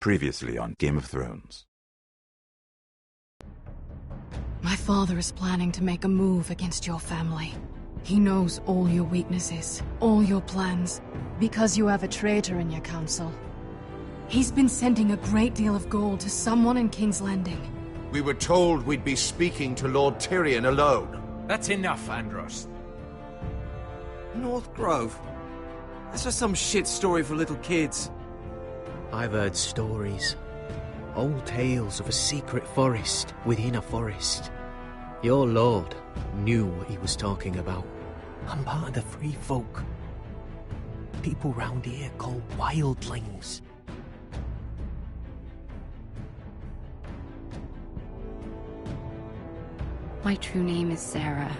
Previously on Game of Thrones. My father is planning to make a move against your family. He knows all your weaknesses, all your plans, because you have a traitor in your council. He's been sending a great deal of gold to someone in King's Landing. We were told we'd be speaking to Lord Tyrion alone. That's enough, Andros. North Grove? That's just some shit story for little kids. I've heard stories. Old tales of a secret forest within a forest. Your lord knew what he was talking about. I'm part of the free folk. People round here called wildlings. My true name is Sarah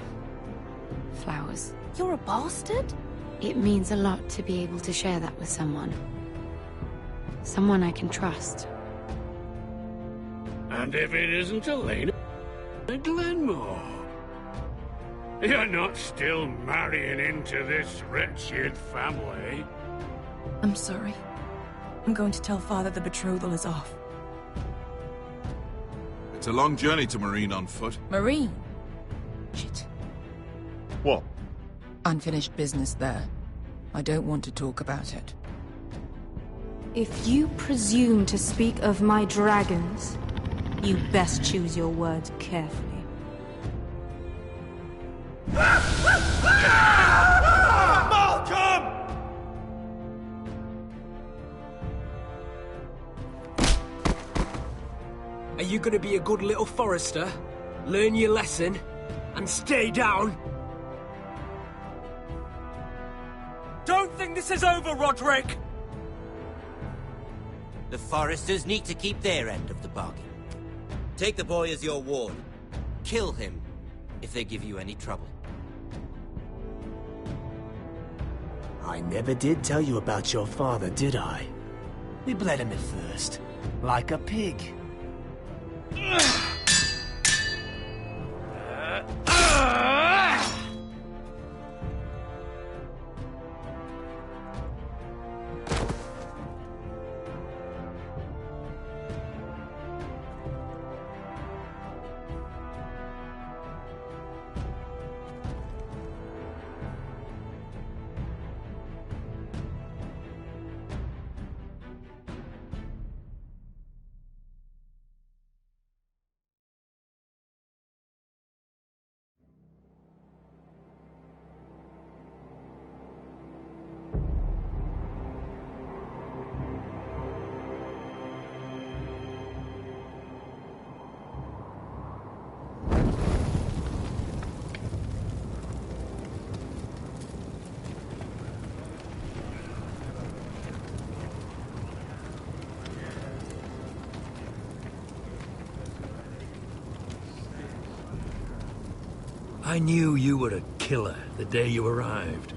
Flowers. You're a bastard? It means a lot to be able to share that with someone. Someone I can trust. And if it isn't Elena Glenmore, you're not still marrying into this wretched family. I'm sorry. I'm going to tell Father the betrothal is off. It's a long journey to Marine on foot. Marine? Shit. What? Unfinished business there. I don't want to talk about it. If you presume to speak of my dragons, you best choose your words carefully. Malcolm! Are you gonna be a good little forester? Learn your lesson? And stay down? Don't think this is over, Roderick! The Foresters need to keep their end of the bargain. Take the boy as your ward. Kill him if they give you any trouble. I never did tell you about your father, did I? We bled him at first, like a pig. I knew you were a killer the day you arrived.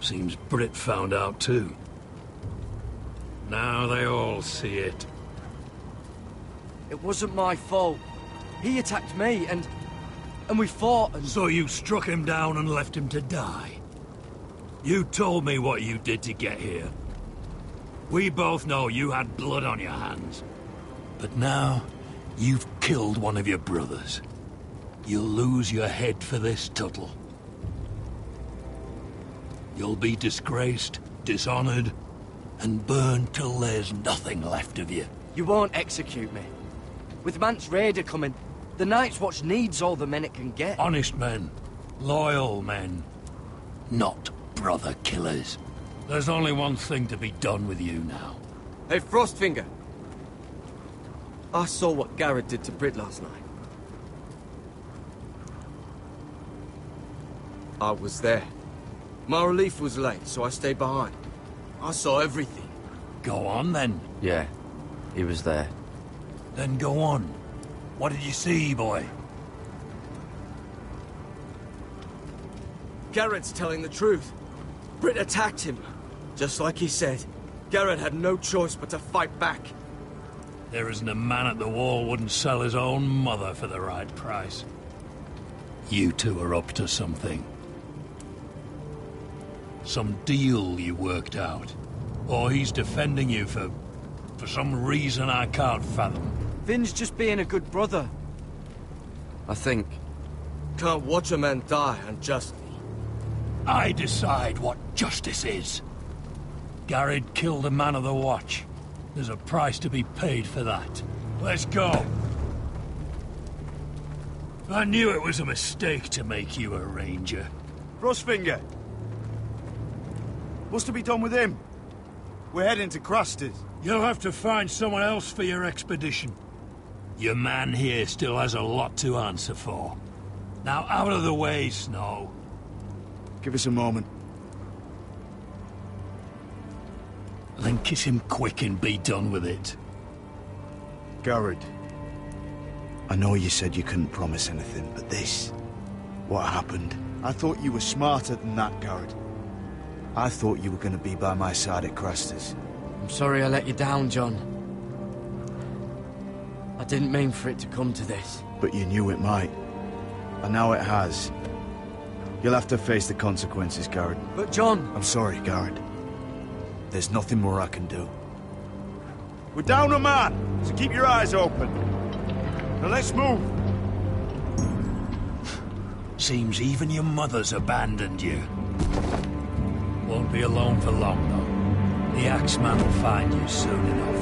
Seems Britt found out too. Now they all see it. It wasn't my fault. He attacked me, and we fought, and... So you struck him down and left him to die? You told me what you did to get here. We both know you had blood on your hands. But now, you've killed one of your brothers. You'll lose your head for this, Tuttle. You'll be disgraced, dishonored, and burned till there's nothing left of you. You won't execute me. With Mance Raider coming, the Night's Watch needs all the men it can get. Honest men. Loyal men. Not brother killers. There's only one thing to be done with you now. Hey, Frostfinger. I saw what Garrett did to Britt last night. I was there. My relief was late, so I stayed behind. I saw everything. Go on, then. Yeah, he was there. Then go on. What did you see, boy? Garrett's telling the truth. Britt attacked him, just like he said. Garrett had no choice but to fight back. There isn't a man at the wall wouldn't sell his own mother for the right price. You two are up to something. Some deal you worked out. Or he's defending you for some reason I can't fathom. Finn's just being a good brother. I think. Can't watch a man die unjustly. I decide what justice is. Garrett killed a man of the Watch. There's a price to be paid for that. Let's go. I knew it was a mistake to make you a ranger. Frostfinger. What's to be done with him? We're heading to Cruster's. You'll have to find someone else for your expedition. Your man here still has a lot to answer for. Now out of the way, Snow. Give us a moment. Then kiss him quick and be done with it. Garrett. I know you said you couldn't promise anything, but this... what happened? I thought you were smarter than that, Garrett. I thought you were going to be by my side at Cruster's. I'm sorry I let you down, John. I didn't mean for it to come to this. But you knew it might. And now it has. You'll have to face the consequences, Garrett. But John... I'm sorry, Garrett. There's nothing more I can do. We're down a man, so keep your eyes open. Now let's move. Seems even your mother's abandoned you. Won't be alone for long, though. The Axeman will find you soon enough.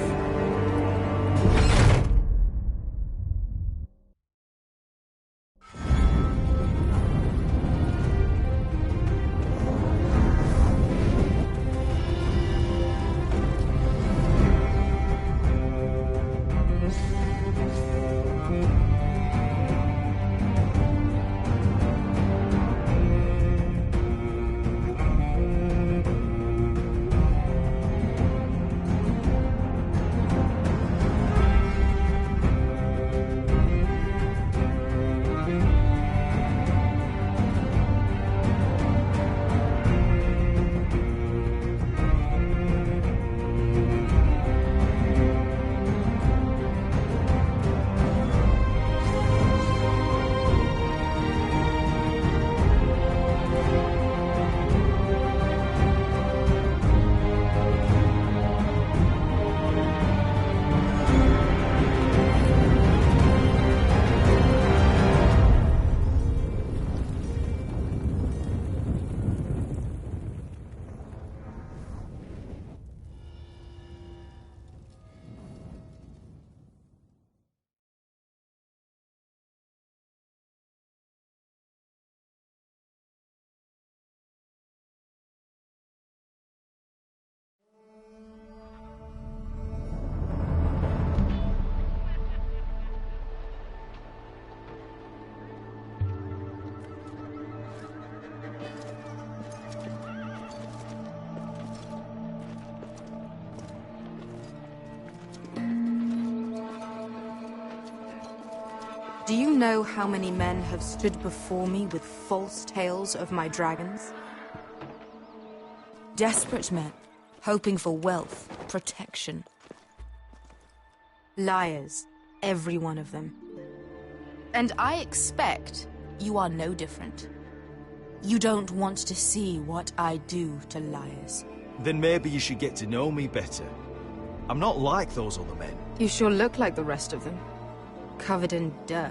Do you know how many men have stood before me with false tales of my dragons? Desperate men, hoping for wealth, protection. Liars, every one of them. And I expect you are no different. You don't want to see what I do to liars. Then maybe you should get to know me better. I'm not like those other men. You sure look like the rest of them. Covered in dirt.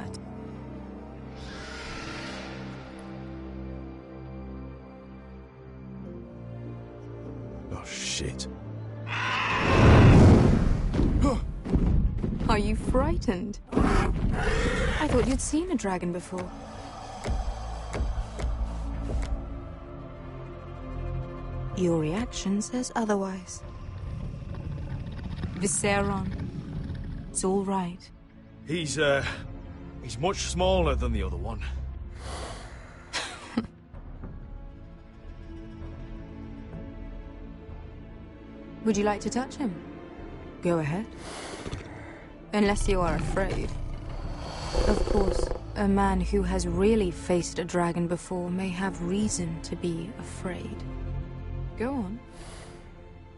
Oh, shit. Are you frightened? I thought you'd seen a dragon before. Your reaction says otherwise. Viseron. It's all right. He's much smaller than the other one. Would you like to touch him? Go ahead. Unless you are afraid. Of course, a man who has really faced a dragon before may have reason to be afraid. Go on.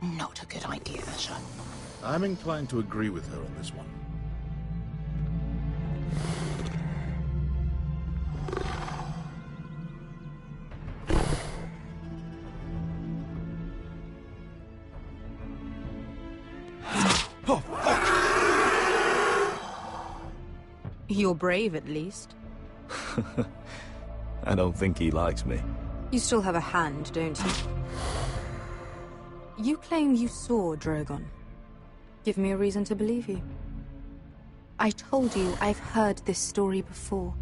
Not a good idea, sir. I'm inclined to agree with her on this one. You're brave, at least. I don't think he likes me. You still have a hand, don't you? You claim you saw Drogon. Give me a reason to believe you. I told you I've heard this story before.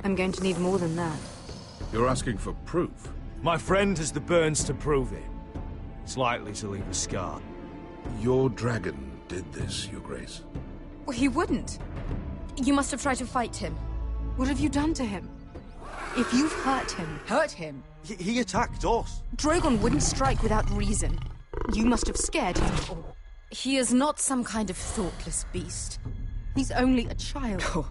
I'm going to need more than that. You're asking for proof? My friend has the burns to prove it. It's likely to leave a scar. Your dragon did this, Your Grace. Well, he wouldn't. You must have tried to fight him. What have you done to him? If you've hurt him... Hurt him? He attacked us. Drogon wouldn't strike without reason. You must have scared him. He is not some kind of thoughtless beast. He's only a child. Oh,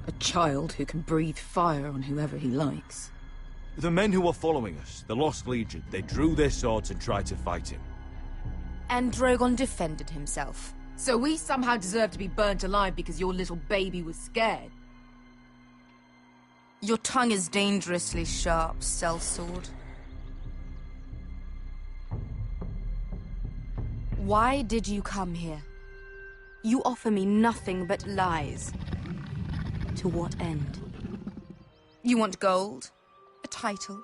a child who can breathe fire on whoever he likes. The men who were following us, the Lost Legion, they drew their swords and tried to fight him. And Drogon defended himself. So we somehow deserve to be burnt alive because your little baby was scared? Your tongue is dangerously sharp, sellsword. Why did you come here? You offer me nothing but lies. To what end? You want gold? A title?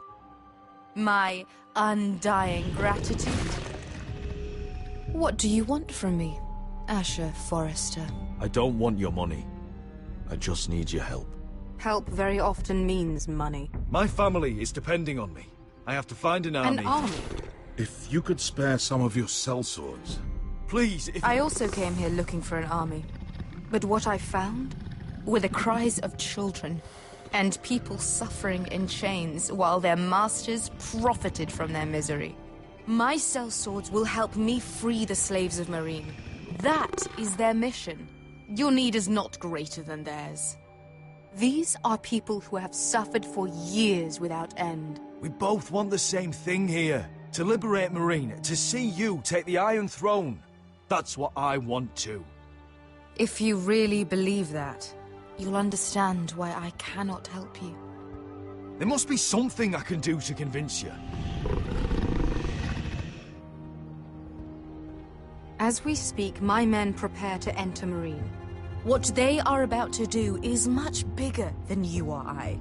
My undying gratitude? What do you want from me, Asher Forrester? I don't want your money. I just need your help. Help very often means money. My family is depending on me. I have to find an army. An army? If you could spare some of your sellswords. Please, if... I also came here looking for an army. But what I found were the cries of children and people suffering in chains while their masters profited from their misery. My sellswords will help me free the slaves of Meereen. That is their mission. Your need is not greater than theirs. These are people who have suffered for years without end. We both want the same thing here. To liberate Meereen, to see you take the Iron Throne. That's what I want too. If you really believe that, you'll understand why I cannot help you. There must be something I can do to convince you. As we speak, my men prepare to enter Meereen. What they are about to do is much bigger than you or I.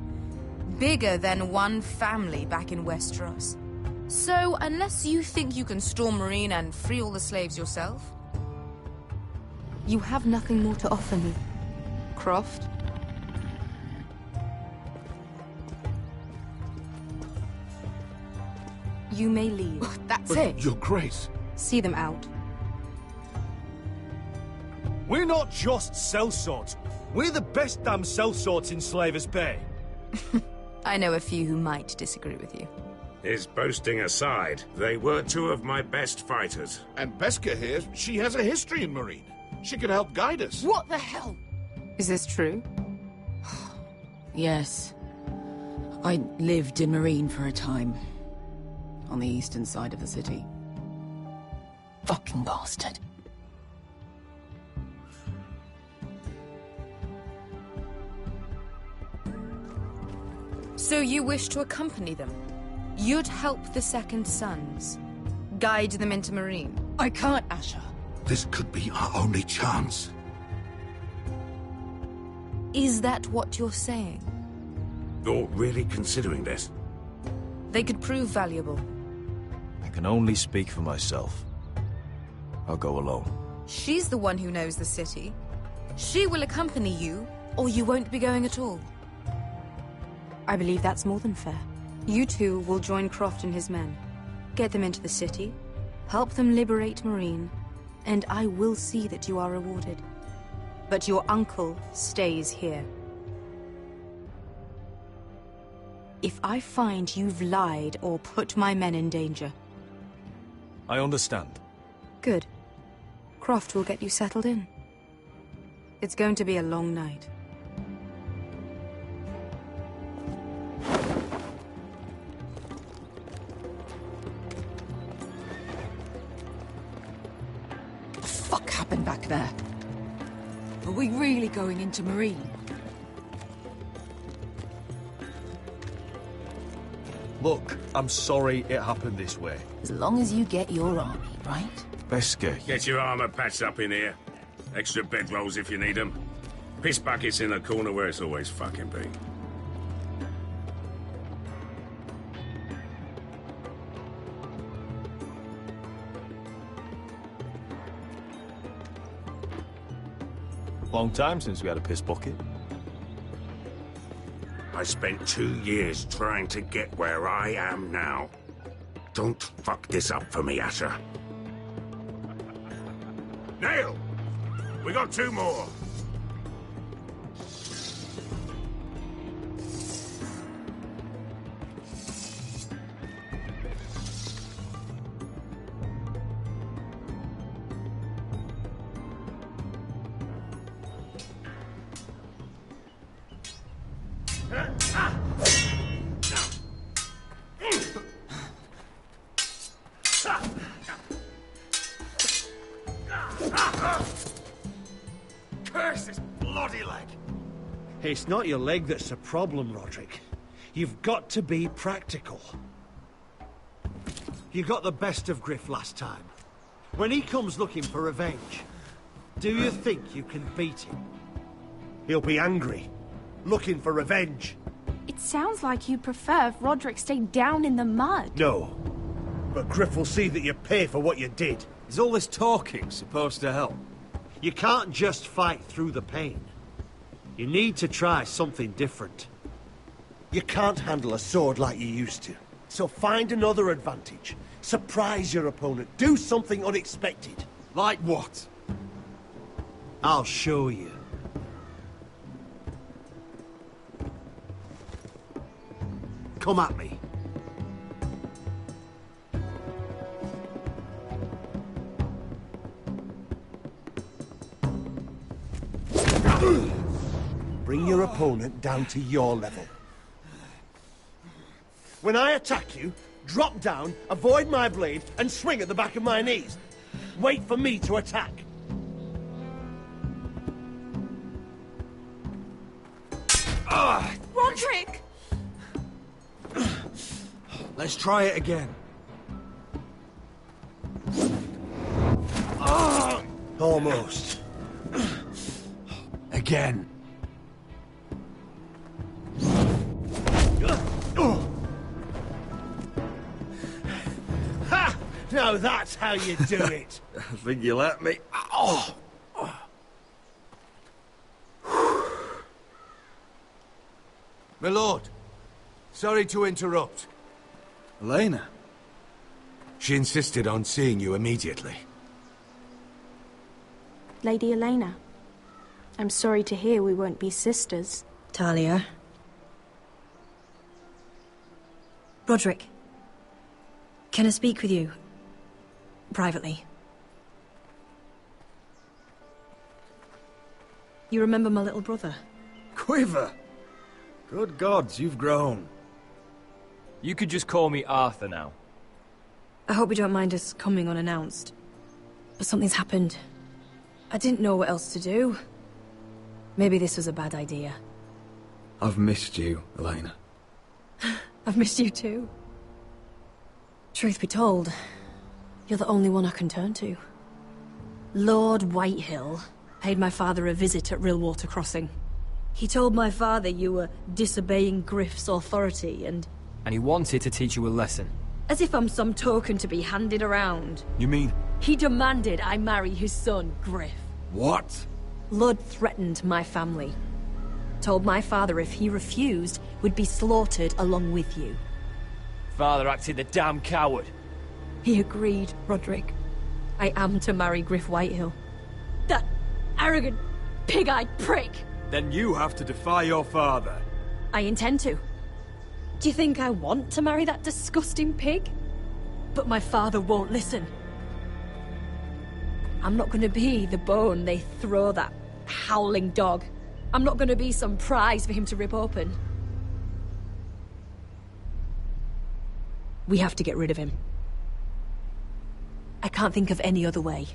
Bigger than one family back in Westeros. So, unless you think you can storm Meereen and free all the slaves yourself, you have nothing more to offer me, Croft. You may leave. That's But it. Your Grace. See them out. We're not just sellswords. We're the best damn sellswords in Slaver's Bay. I know a few who might disagree with you. His boasting aside, they were two of my best fighters. And Beskha here, she has a history in Meereen. She could help guide us. What the hell? Is this true? Yes. I lived in Meereen for a time. On the eastern side of the city. Fucking bastard. So you wish to accompany them? You'd help the Second Sons? Guide them into Meereen? I can't, Asher. This could be our only chance. Is that what you're saying? You're really considering this? They could prove valuable. I can only speak for myself. I'll go alone. She's the one who knows the city. She will accompany you, or you won't be going at all. I believe that's more than fair. You two will join Croft and his men. Get them into the city, help them liberate Meereen, and I will see that you are rewarded. But your uncle stays here. If I find you've lied or put my men in danger... I understand. Good. Croft will get you settled in. It's going to be a long night. What the fuck happened back there? Are we really going into Meereen? Look, I'm sorry it happened this way. As long as you get your army, right? Beskha. Get your armor patched up in here. Extra bedrolls if you need them. Piss bucket's in the corner where it's always fucking been. Long time since we had a piss bucket. I spent 2 years trying to get where I am now. Don't fuck this up for me, Asher. Nail! We got 2 more. Curse this bloody leg! It's not your leg that's the problem, Roderick. You've got to be practical. You got the best of Griff last time. When he comes looking for revenge, do you think you can beat him? He'll be angry, looking for revenge. It sounds like you'd prefer if Roderick stayed down in the mud. No, but Griff will see that you pay for what you did. Is all this talking supposed to help? You can't just fight through the pain. You need to try something different. You can't handle a sword like you used to. So find another advantage. Surprise your opponent. Do something unexpected. Like what? I'll show you. Come at me. Bring your opponent down to your level. When I attack you, drop down, avoid my blade, and swing at the back of my knees. Wait for me to attack. Roderick! Let's try it again. Almost. Again. Ha! Now that's how you do it. I think you let me. Oh! My lord, sorry to interrupt. Elena? She insisted on seeing you immediately. Lady Elena, I'm sorry to hear we won't be sisters. Talia. Roderick. Can I speak with you? Privately. You remember my little brother? Quiver! Good gods, you've grown. You could just call me Arthur now. I hope you don't mind us coming unannounced. But something's happened. I didn't know what else to do. Maybe this was a bad idea. I've missed you, Elena. I've missed you too. Truth be told, you're the only one I can turn to. Lord Whitehill paid my father a visit at Rillwater Crossing. He told my father you were disobeying Griff's authority and he wanted to teach you a lesson. as if I'm some token to be handed around. You mean? He demanded I marry his son, Griff. What? Lord threatened my family. Told my father if he refused, we'd be slaughtered along with you. Father acted the damn coward. He agreed, Roderick. I am to marry Griff Whitehill. That arrogant, pig-eyed prick! Then you have to defy your father. I intend to. Do you think I want to marry that disgusting pig? But my father won't listen. I'm not gonna be the bone they throw that howling dog. I'm not gonna be some prize for him to rip open. We have to get rid of him. I can't think of any other way.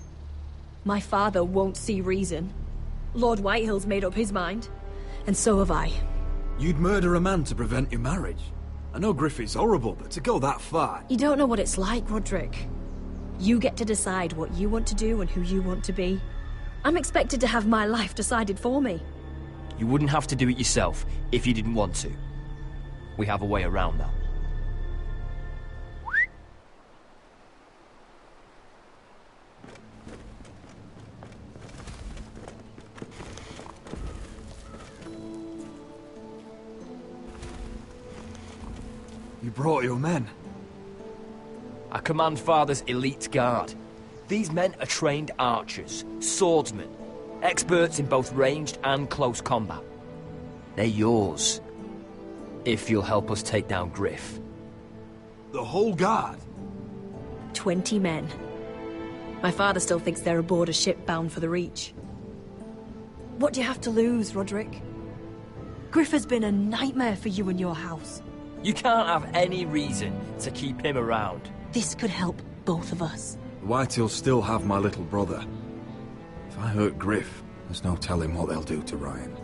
My father won't see reason. Lord Whitehill's made up his mind. And so have I. You'd murder a man to prevent your marriage. I know Griffith's horrible, but to go that far... You don't know what it's like, Roderick. You get to decide what you want to do and who you want to be. I'm expected to have my life decided for me. You wouldn't have to do it yourself if you didn't want to. We have a way around that. You brought your men. I command Father's elite guard. These men are trained archers, swordsmen, experts in both ranged and close combat. They're yours, if you'll help us take down Griff. The whole guard? 20 men. My father still thinks they're aboard a ship bound for the Reach. What do you have to lose, Roderick? Griff has been a nightmare for you and your house. You can't have any reason to keep him around. This could help both of us. The Whitehills still have my little brother. If I hurt Griff, there's no telling what they'll do to Ryan.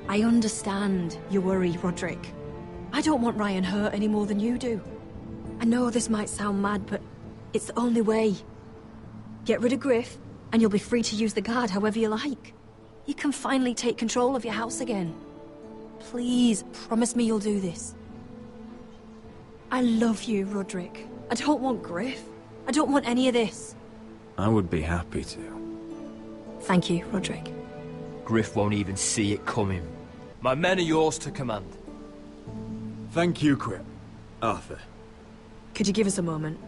I understand your worry, Roderick. I don't want Ryan hurt any more than you do. I know this might sound mad, but it's the only way. Get rid of Griff, and you'll be free to use the guard however you like. You can finally take control of your house again. Please, promise me you'll do this. I love you, Roderick. I don't want Griff. I don't want any of this. I would be happy to. Thank you, Roderick. Griff won't even see it coming. My men are yours to command. Thank you, Quip. Arthur. Could you give us a moment?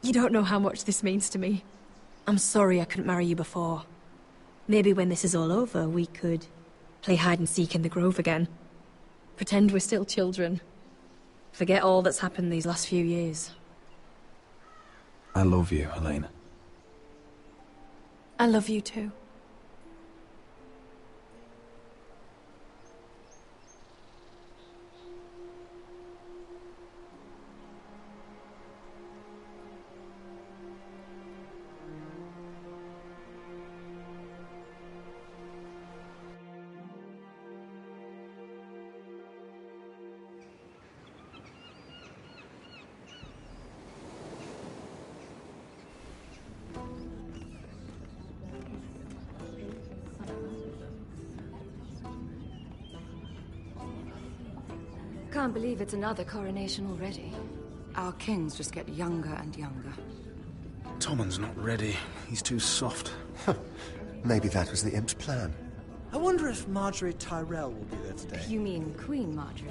You don't know how much this means to me. I'm sorry I couldn't marry you before. Maybe when this is all over, we could play hide and seek in the grove again. Pretend we're still children. Forget all that's happened these last few years. I love you, Helena. I love you too. Can't believe it's another coronation already. Our kings just get younger and younger. Tommen's not ready. He's too soft. Maybe that was the imp's plan. I wonder if Marjorie Tyrell will be there today. You mean Queen Marjorie?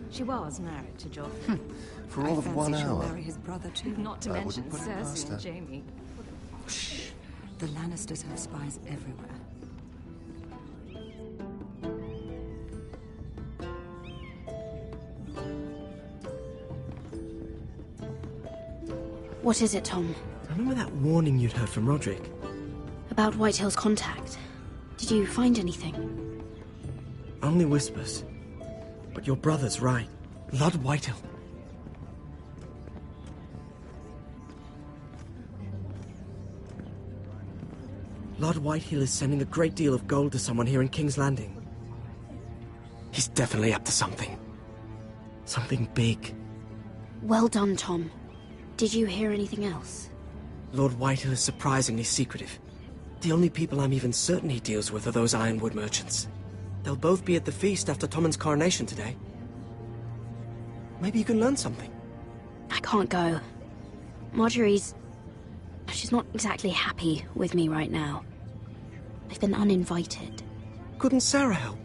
She was married to Joffrey. For all of 1 I fancy hour. she'll marry his brother too, not to I mention wouldn't put it past Cersei her. and Jaime. Shh. The Lannisters have spies everywhere. What is it, Tom? Remember that warning you'd heard from Roderick? About Whitehill's contact. Did you find anything? Only whispers. But your brother's right. Lord Whitehill. Lord Whitehill is sending a great deal of gold to someone here in King's Landing. He's definitely up to something. Something big. Well done, Tom. Did you hear anything else? Lord Whitehill is surprisingly secretive. The only people I'm even certain he deals with are those ironwood merchants. They'll both be at the feast after Tommen's coronation today. Maybe you can learn something. I can't go. Marjorie's... she's not exactly happy with me right now. I've been uninvited. Couldn't Sarah help?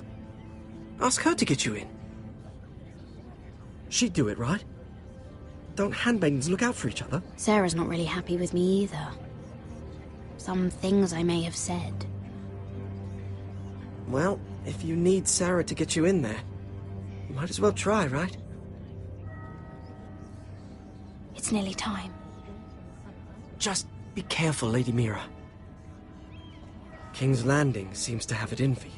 Ask her to get you in. She'd do it, right? Don't handmaidens look out for each other? Sarah's not really happy with me either. Some things I may have said. Well, if you need Sarah to get you in there, you might as well try, right? It's nearly time. Just be careful, Lady Mira. King's Landing seems to have it in for you.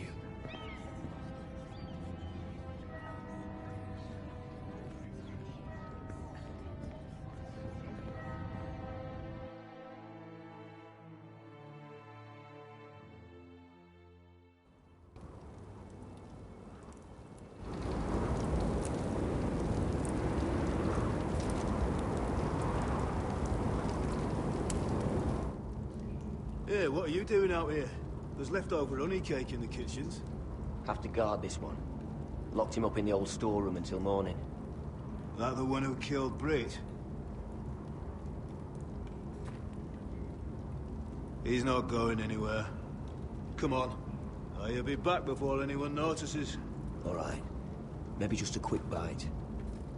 Hey, what are you doing out here? There's leftover honey cake in the kitchens. Have to guard this one. Locked him up in the old storeroom until morning. That the one who killed Brit? He's not going anywhere. Come on. He'll be back before anyone notices. All right. Maybe just a quick bite.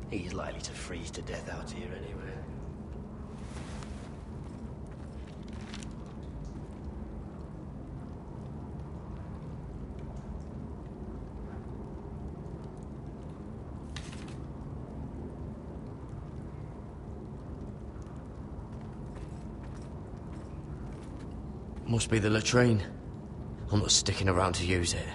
He's likely to freeze to death out here anyway. Must be the latrine. I'm not sticking around to use it.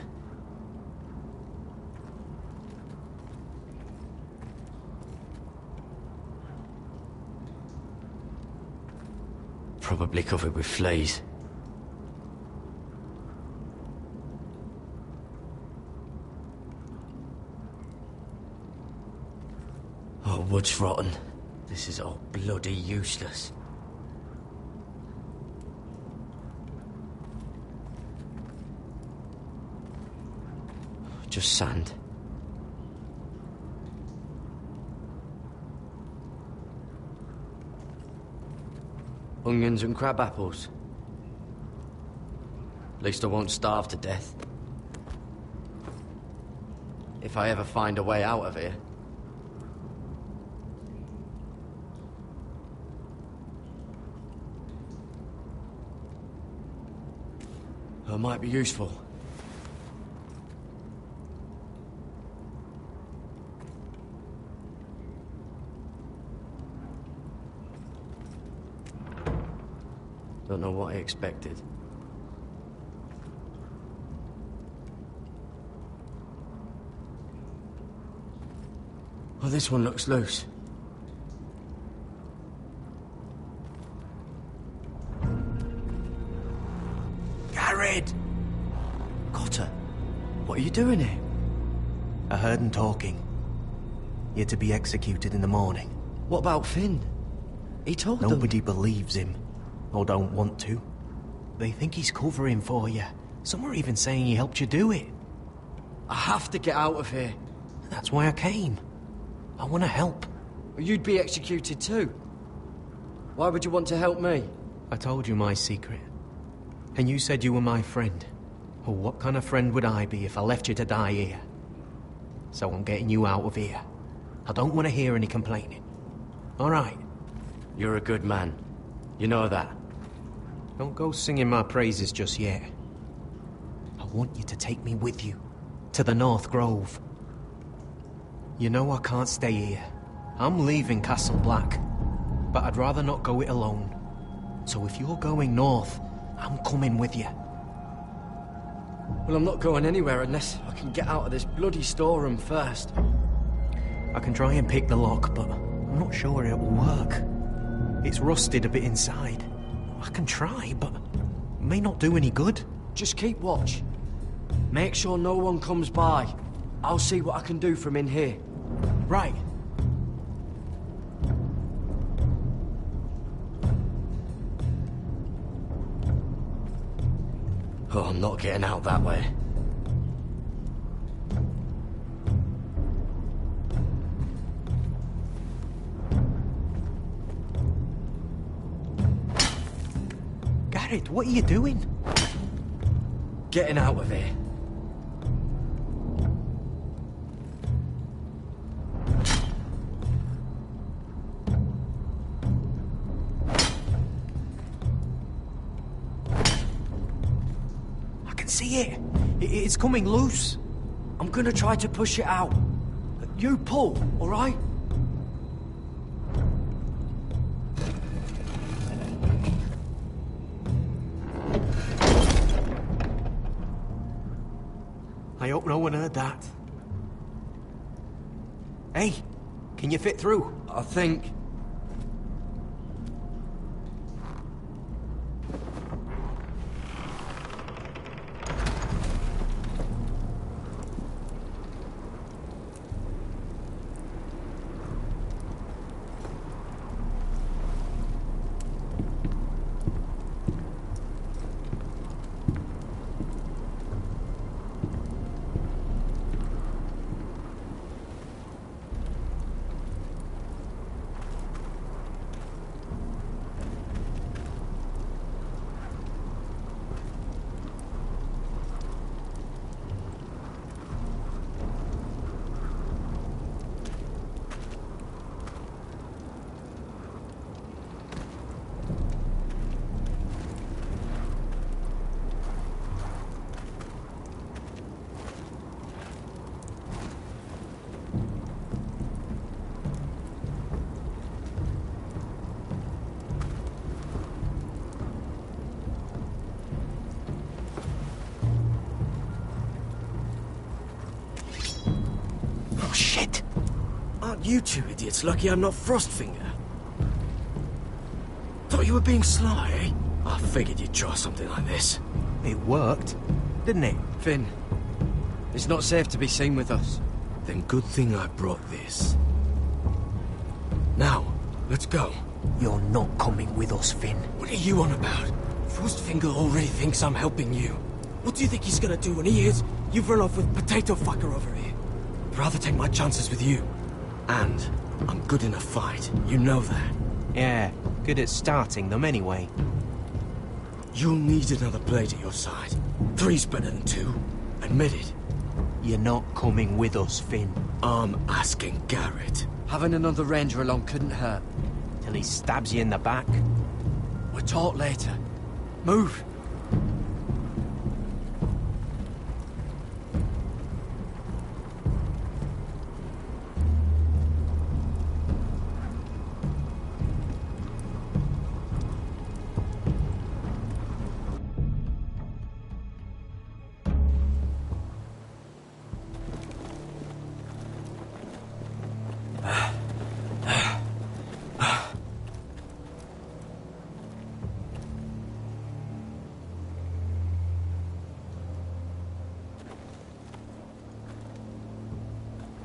Probably covered with fleas. Oh, wood's rotten. This is all bloody useless. Just sand. Onions and crab apples. At least I won't starve to death. If I ever find a way out of here. It might be useful. Don't know what I expected. Oh, this one looks loose. Garrett! Cotter, what are you doing here? I heard him talking. You're to be executed in the morning. What about Finn? He told them. Nobody believes him. Or don't want to. They think he's covering for you. Some are even saying he helped you do it. I have to get out of here. That's why I came. I want to help. You'd be executed too. Why would you want to help me? I told you my secret. And you said you were my friend. Well, what kind of friend would I be if I left you to die here? So I'm getting you out of here. I don't want to hear any complaining. All right? You're a good man. You know that. Don't go singing my praises just yet. I want you to take me with you. To the North Grove. You know I can't stay here. I'm leaving Castle Black. But I'd rather not go it alone. So if you're going north, I'm coming with you. Well, I'm not going anywhere unless I can get out of this bloody storeroom first. I can try and pick the lock, but I'm not sure it will work. It's rusted a bit inside. I can try, but it may not do any good. Just keep watch. Make sure no one comes by. I'll see what I can do from in here. Right. Oh, I'm not getting out that way. Garrett, what are you doing? Getting out of here. I can see it. It's coming loose. I'm gonna try to push it out. You pull, all right? I hope no one heard that. Hey, can you fit through? I think. You two idiots lucky I'm not Frostfinger. Thought you were being sly, eh? I figured you'd try something like this. It worked, didn't it? Finn, it's not safe to be seen with us. Then good thing I brought this. Now, let's go. You're not coming with us, Finn. What are you on about? Frostfinger already thinks I'm helping you. What do you think he's gonna do when he hears you've run off with Potato Fucker over here? I'd rather take my chances with you. And I'm good in a fight, you know that. Yeah, good at starting them anyway. You'll need another blade at your side. 3's better than 2. Admit it. You're not coming with us, Finn. I'm asking Garrett. Having another ranger along couldn't hurt. Till he stabs you in the back. We'll talk later. Move.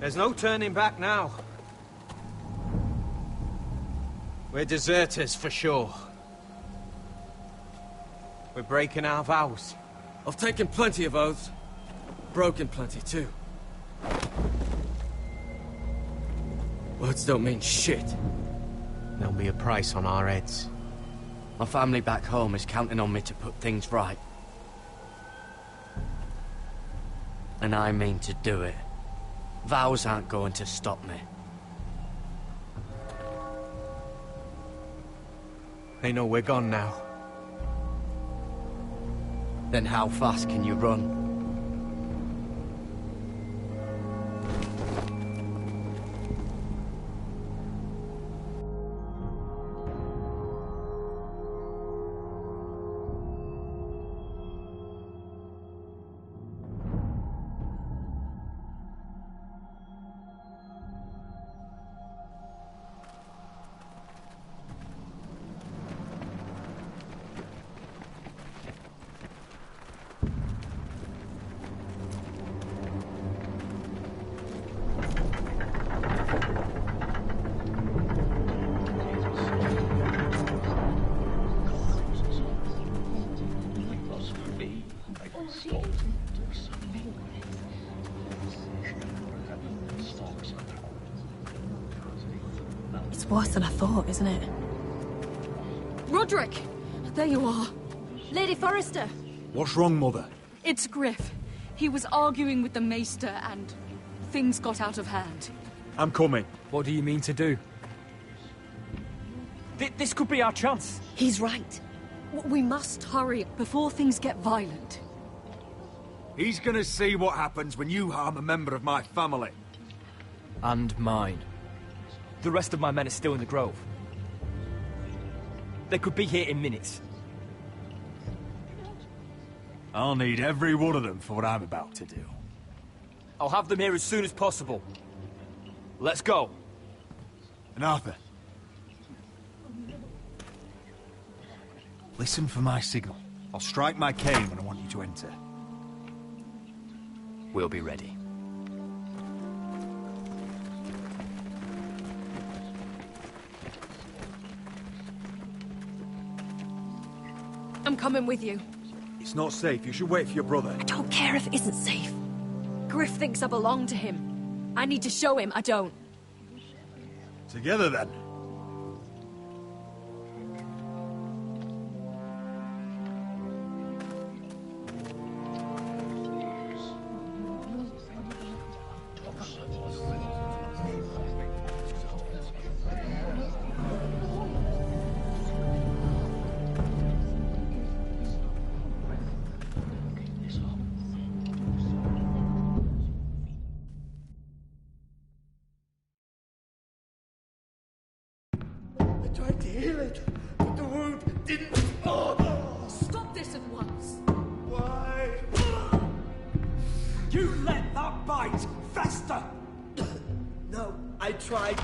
There's no turning back now. We're deserters for sure. We're breaking our vows. I've taken plenty of oaths. Broken plenty too. Words don't mean shit. There'll be a price on our heads. My family back home is counting on me to put things right. And I mean to do it. Vows aren't going to stop me. They know we're gone now. Then how fast can you run? It's worse than I thought, isn't it? Roderick! There you are. Lady Forrester. What's wrong, Mother? It's Griff. He was arguing with the Maester and things got out of hand. I'm coming. What do you mean to do? This could be our chance. He's right. We must hurry before things get violent. He's gonna see what happens when you harm a member of my family. And mine. The rest of my men are still in the grove. They could be here in minutes. I'll need every one of them for what I'm about to do. I'll have them here as soon as possible. Let's go. And Arthur, listen for my signal. I'll strike my cane when I want you to enter. We'll be ready. I'm coming with you. It's not safe. You should wait for your brother. I don't care if it isn't safe. Griff thinks I belong to him. I need to show him I don't. Together, then. Tried to heal it, but the wound didn't. Stop this at once. Why? You let that bite fester! No, I I tried.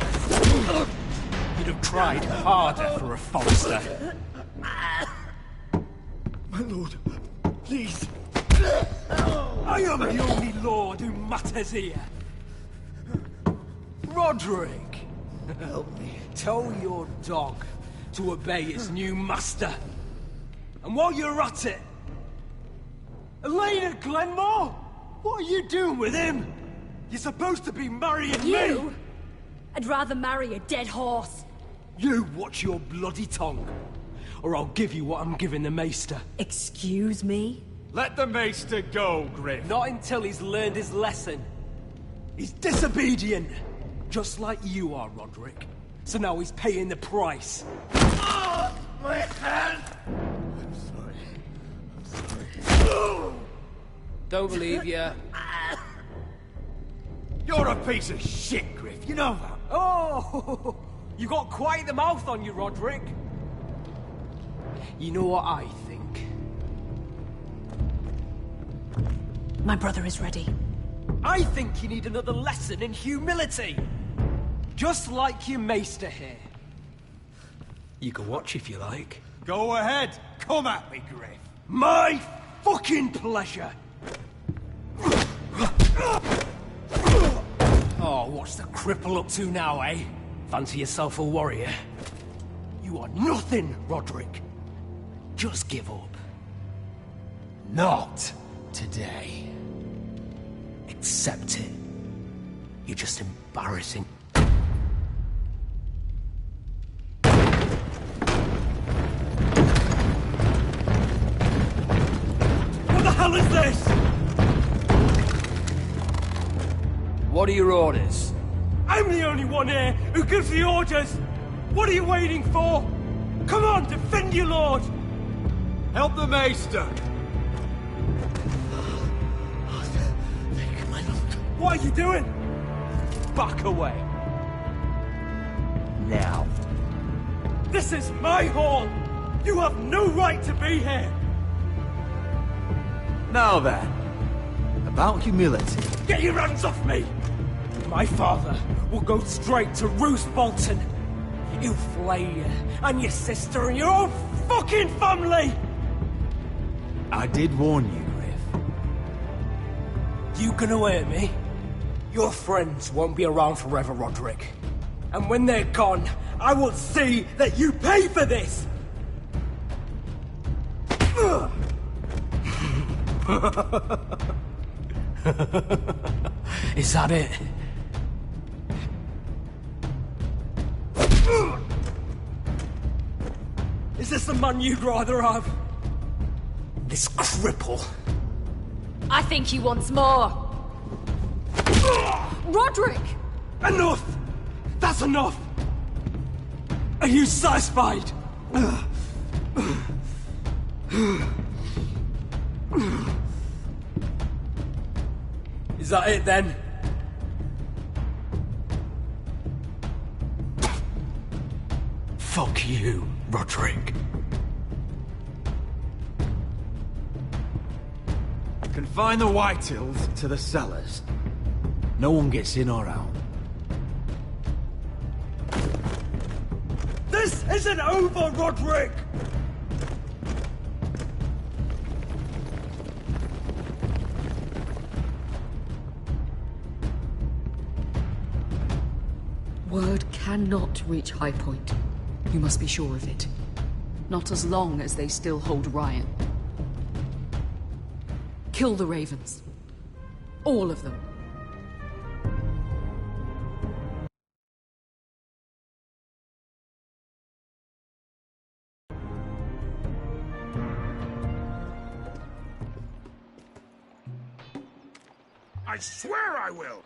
You'd have tried harder for a Forester. My lord, please. I am the only lord who matters here. Roderick, help me. Tell your dog to obey its new master. And while you're at it, Elena Glenmore, what are you doing with him? You're supposed to be marrying me. I'd rather marry a dead horse. You watch your bloody tongue, or I'll give you what I'm giving the Maester. Excuse me? Let the Maester go, Griff. Not until he's learned his lesson. He's disobedient, just like you are, Roderick. So now he's paying the price. Oh, my hand! I'm sorry. Don't believe you. You're a piece of shit, Griff. You know that. Oh, you got quite the mouth on you, Roderick. You know what I think? My brother is ready. I think you need another lesson in humility. Just like your maester here. You can watch if you like. Go ahead. Come at me, Griff. My fucking pleasure. Oh, what's the cripple up to now, eh? Fancy yourself a warrior? You are nothing, Roderick. Just give up. Not today. Accept it. You're just embarrassing. What the hell is this? What are your orders? I'm the only one here who gives the orders! What are you waiting for? Come on, defend your lord! Help the Maester! What are you doing? Back away. Now. This is my hall! You have no right to be here! Now then, about humility. Get your hands off me! My father will go straight to Roose Bolton. He'll flay you, and your sister, and your own fucking family! I did warn you, Griff. You gonna hear me? Your friends won't be around forever, Roderick. And when they're gone, I will see that you pay for this! Is that it? Is this the man you'd rather have? This cripple. I think he wants more. Roderick! Enough! That's enough! Are you satisfied? Is that it then? Fuck you, Roderick. Confine the Whitehills to the cellars. No one gets in or out. This isn't over, Roderick! Word cannot reach High Point. You must be sure of it. Not as long as they still hold Ryan. Kill the Ravens. All of them. I swear I will!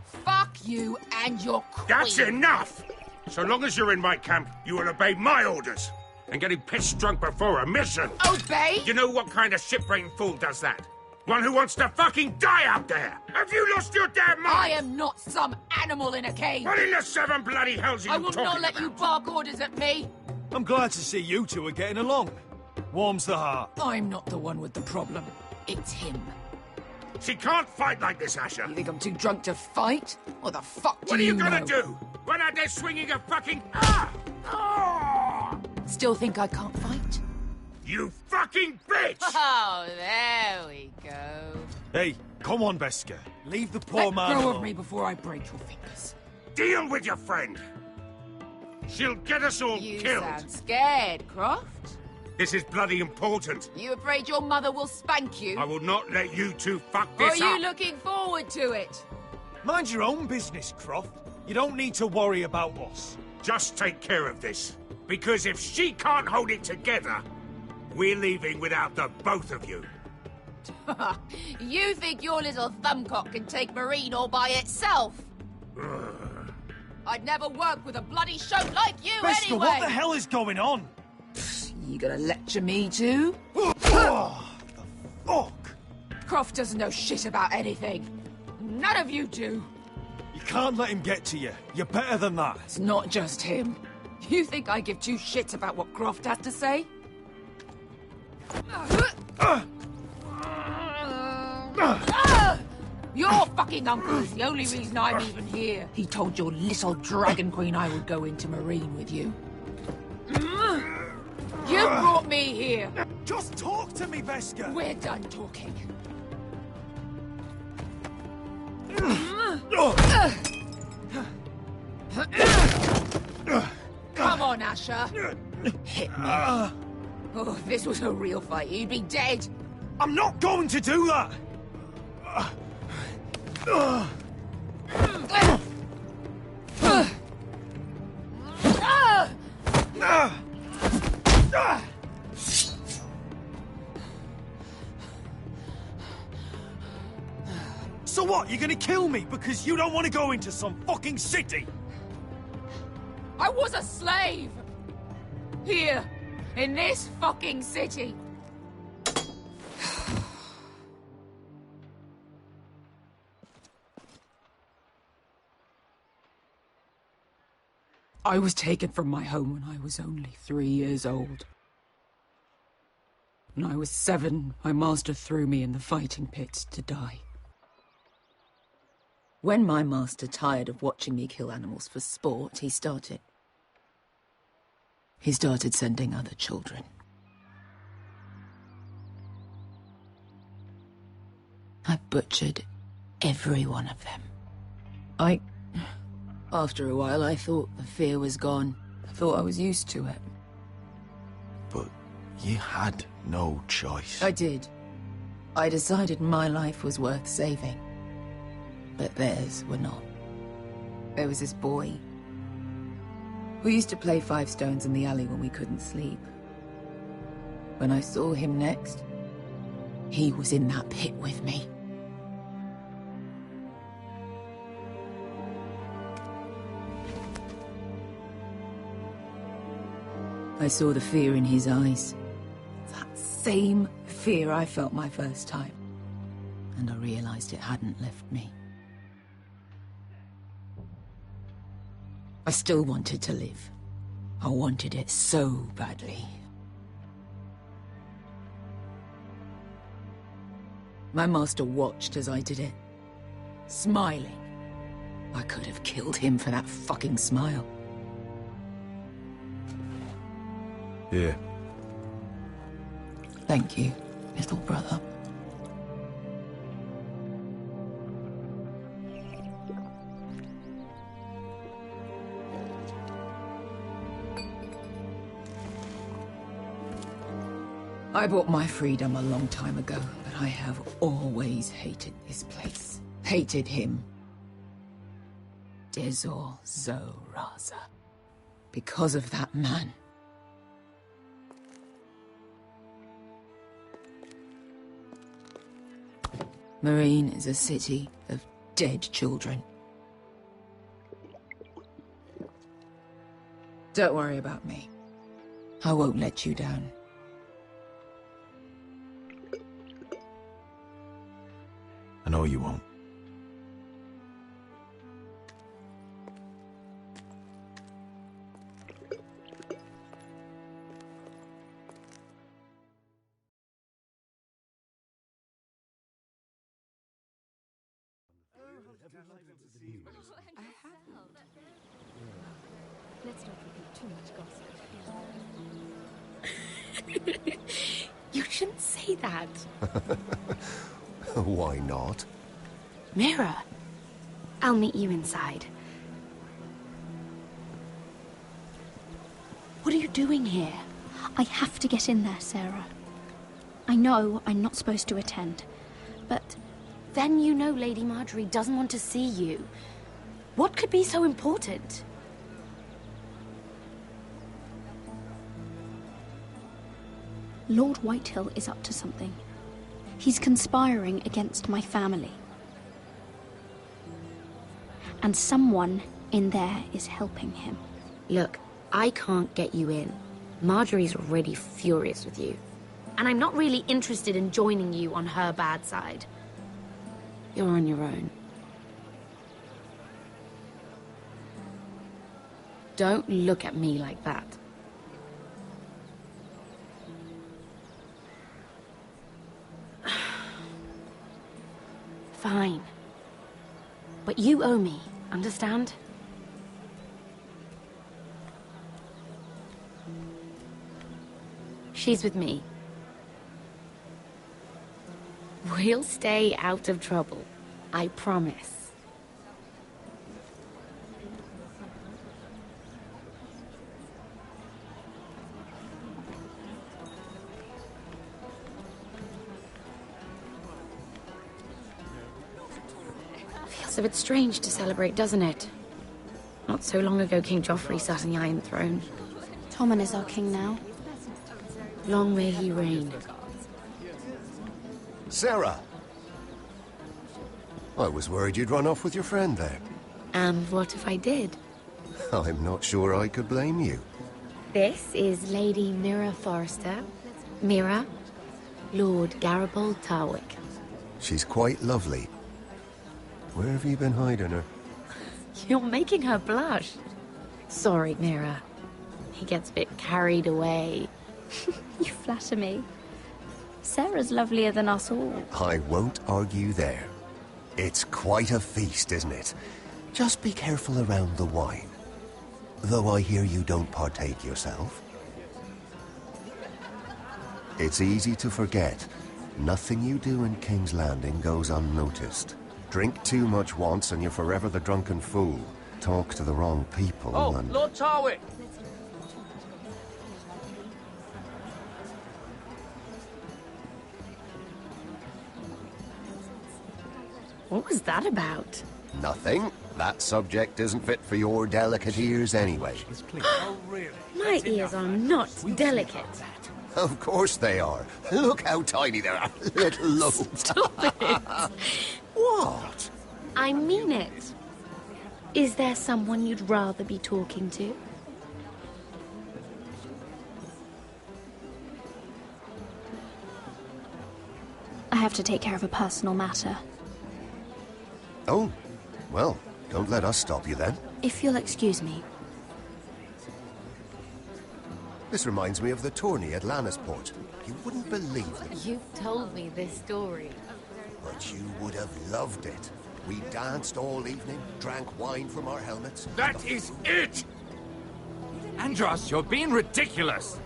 Fuck you and your queen. That's enough! So long as you're in my camp, you will obey my orders. And getting pissed drunk before a mission. Obey? You know what kind of ship-brained fool does that? One who wants to fucking die out there! Have you lost your damn mind? I am not some animal in a cage. What in the seven bloody hells are I you will talking not let about? you bark orders at me. I'm glad to see you two are getting along. Warms the heart. I'm not the one with the problem. It's him. She can't fight like this, Asher. You think I'm too drunk to fight? What the fuck do What are you know? gonna do? Run out there swinging a fucking... Still think I can't fight? You fucking bitch! Oh, there we go. Hey, come on, Beska. Leave the poor Let man go alone. of me before I break your fingers. Deal with your friend. She'll get us all You killed. sound scared, Croft. This is bloody important. You afraid your mother will spank you? I will not let you two fuck Or this are you up. looking forward to it? Mind your own business, Croft. You don't need to worry about us. Just take care of this. Because if she can't hold it together, we're leaving without the both of you. You think your little thumbcock can take Marine all by itself? I'd never work with a bloody shote like you Beska, anyway! what the hell is going on? You gonna lecture me too? Fuck! Croft doesn't know shit about anything. None of you do. You can't let him get to you. You're better than that. It's not just him. You think I give two shits about what Croft has to say? Your fucking uncle is the only reason I'm even here. He told your little dragon queen I would go into Marine with you. You brought me here. Just talk to me, Beska. We're done talking. Come on, Asher. Hit me. Oh, if this was a real fight, you'd be dead. I'm not going to do that! So what, you're gonna kill me because you don't want to go into some fucking city? I was a slave! Here, in this fucking city. I was taken from my home when I was only 3 years old. When I was 7, my master threw me in the fighting pits to die. When my master tired of watching me kill animals for sport, he started sending other children. I butchered every one of them. After a while, I thought the fear was gone. I thought I was used to it. But you had no choice. I did. I decided my life was worth saving. But theirs were not. There was this boy who used to play 5 stones in the alley when we couldn't sleep. When I saw him next, he was in that pit with me. I saw the fear in his eyes. That same fear I felt my first time. And I realized it hadn't left me. I still wanted to live. I wanted it so badly. My master watched as I did it, smiling. I could have killed him for that fucking smile. Here. Thank you, little brother. I bought my freedom a long time ago, but I have always hated this place. Hated him. Dezor Zoraza. Because of that man. Marine is a city of dead children. Don't worry about me. I won't let you down. I know you won't. I haven't. Let's not repeat too much gossip. You shouldn't say that. Why not? Mira, I'll meet you inside. What are you doing here? I have to get in there, Sarah. I know I'm not supposed to attend, but then you know Lady Marjorie doesn't want to see you. What could be so important? Lord Whitehill is up to something. He's conspiring against my family. And someone in there is helping him. Look, I can't get you in. Marjorie's already furious with you. And I'm not really interested in joining you on her bad side. You're on your own. Don't look at me like that. Fine. But you owe me, understand? She's with me. We'll stay out of trouble. I promise. Feels a bit strange to celebrate, doesn't it? Not so long ago, King Joffrey sat on the Iron Throne. Tommen is our king now. Long may he reign. Sarah! I was worried you'd run off with your friend there. And what if I did? I'm not sure I could blame you. This is Lady Mira Forrester. Mira, Lord Garibald Tarwick. She's quite lovely. Where have you been hiding her? You're making her blush. Sorry, Mira. He gets a bit carried away. You flatter me. Sarah's lovelier than us all. I won't argue there. It's quite a feast, isn't it? Just be careful around the wine. Though I hear you don't partake yourself. It's easy to forget. Nothing you do in King's Landing goes unnoticed. Drink too much once and you're forever the drunken fool. Talk to the wrong people and... Lord Tarwick! What was that about? Nothing. That subject isn't fit for your delicate ears anyway. My ears are not delicate. Of course they are. Look how tiny they are. Little lobes. Stop it. What? I mean it. Is there someone you'd rather be talking to? I have to take care of a personal matter. Oh, well, don't let us stop you then. If you'll excuse me. This reminds me of the tourney at Lannisport. You wouldn't believe it. You've told me this story. But you would have loved it. We danced all evening, drank wine from our helmets. That is it! Andros, you're being ridiculous!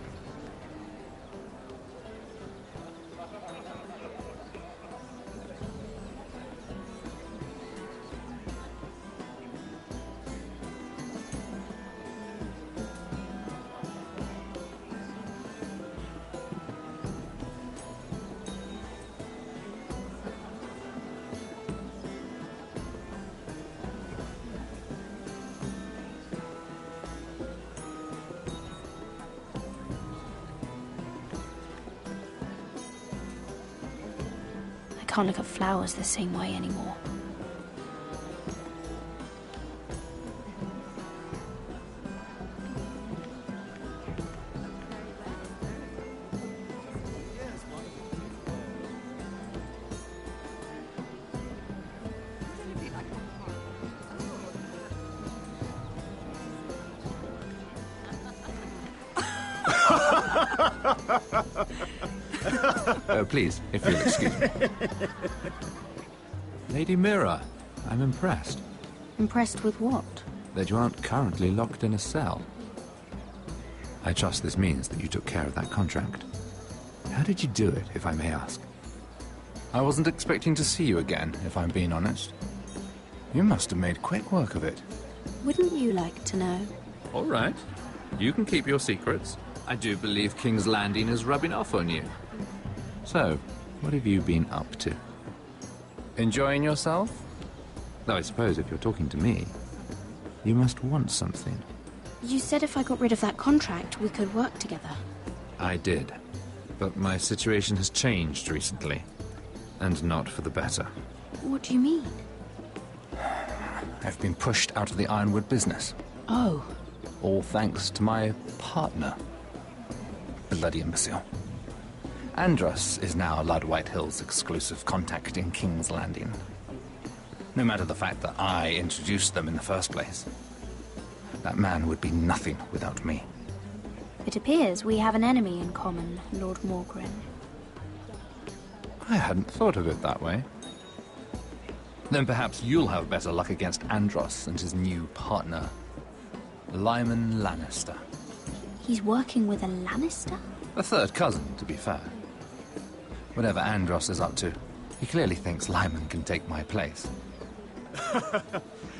I can't look at flowers the same way anymore. Please, if you'll excuse me. Lady Mira, I'm impressed. Impressed with what? That you aren't currently locked in a cell. I trust this means that you took care of that contract. How did you do it, if I may ask? I wasn't expecting to see you again, if I'm being honest. You must have made quick work of it. Wouldn't you like to know? All right. You can keep your secrets. I do believe King's Landing is rubbing off on you. So, what have you been up to? Enjoying yourself? Though I suppose if you're talking to me, you must want something. You said if I got rid of that contract, we could work together. I did. But my situation has changed recently. And not for the better. What do you mean? I've been pushed out of the ironwood business. Oh. All thanks to my partner. Bloody imbecile. Andros is now Lord Whitehill's exclusive contact in King's Landing. No matter the fact that I introduced them in the first place. That man would be nothing without me. It appears we have an enemy in common, Lord Morgren. I hadn't thought of it that way. Then perhaps you'll have better luck against Andros and his new partner, Lyman Lannister. He's working with a Lannister? A third cousin, to be fair. Whatever Andros is up to, he clearly thinks Lyman can take my place.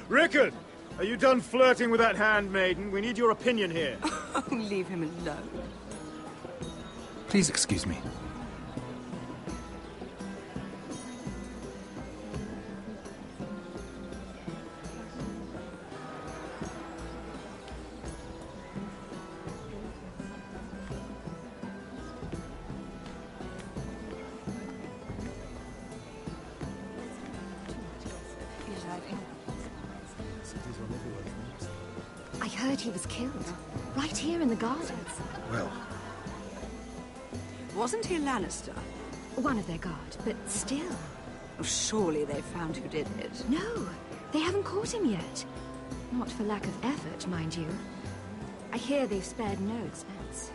Rickard! Are you done flirting with that handmaiden? We need your opinion here. Oh, leave him alone. Please excuse me. I heard he was killed. Right here in the gardens. Well... Wasn't he a Lannister? One of their guard, but still. Surely they found who did it. No, they haven't caught him yet. Not for lack of effort, mind you. I hear they've spared no expense.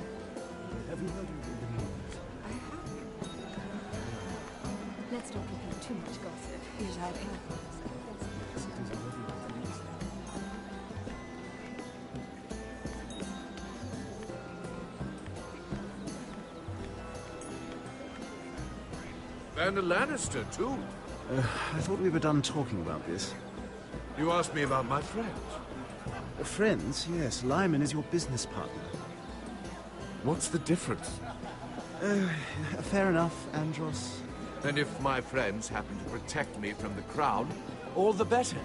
Have you heard of the news? I have. Let's not give him too much gossip. Yes, I have. And a Lannister, too. I thought we were done talking about this. You asked me about my friends. Friends? Yes. Lyman is your business partner. What's the difference? Fair enough, Andros. And if my friends happen to protect me from the crown, all the better.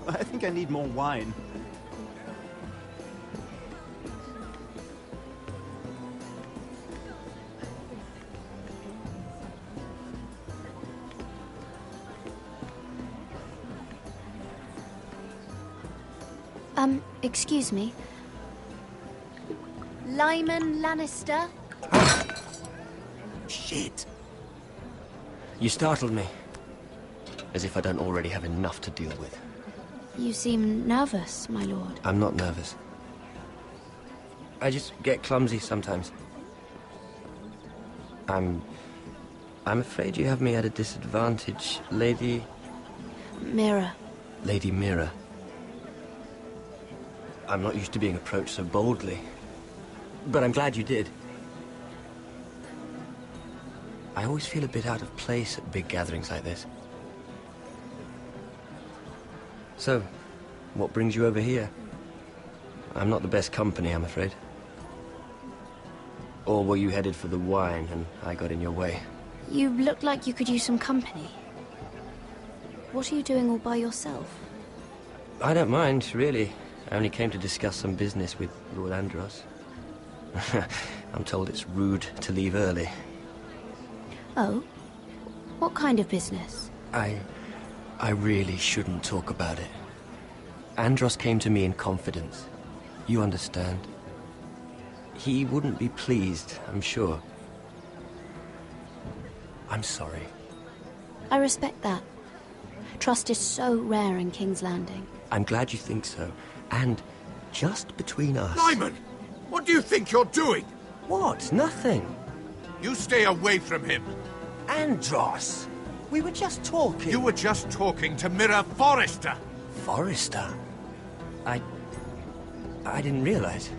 I think I need more wine. Excuse me. Lyman Lannister? Shit. You startled me. As if I don't already have enough to deal with. You seem nervous, my lord. I'm not nervous. I just get clumsy sometimes. I'm afraid you have me at a disadvantage, Lady... Mira. Lady Mira. I'm not used to being approached so boldly. But I'm glad you did. I always feel a bit out of place at big gatherings like this. So, what brings you over here? I'm not the best company, I'm afraid. Or were you headed for the wine and I got in your way? You look like you could use some company. What are you doing all by yourself? I don't mind, really. I only came to discuss some business with Lord Andros. I'm told it's rude to leave early. Oh? What kind of business? I really shouldn't talk about it. Andros came to me in confidence. You understand? He wouldn't be pleased, I'm sure. I'm sorry. I respect that. Trust is so rare in King's Landing. I'm glad you think so. And just between us... Lyman! What do you think you're doing? What? Nothing. You stay away from him. Andros! We were just talking. You were just talking to Mirror Forrester. Forrester? I didn't realize.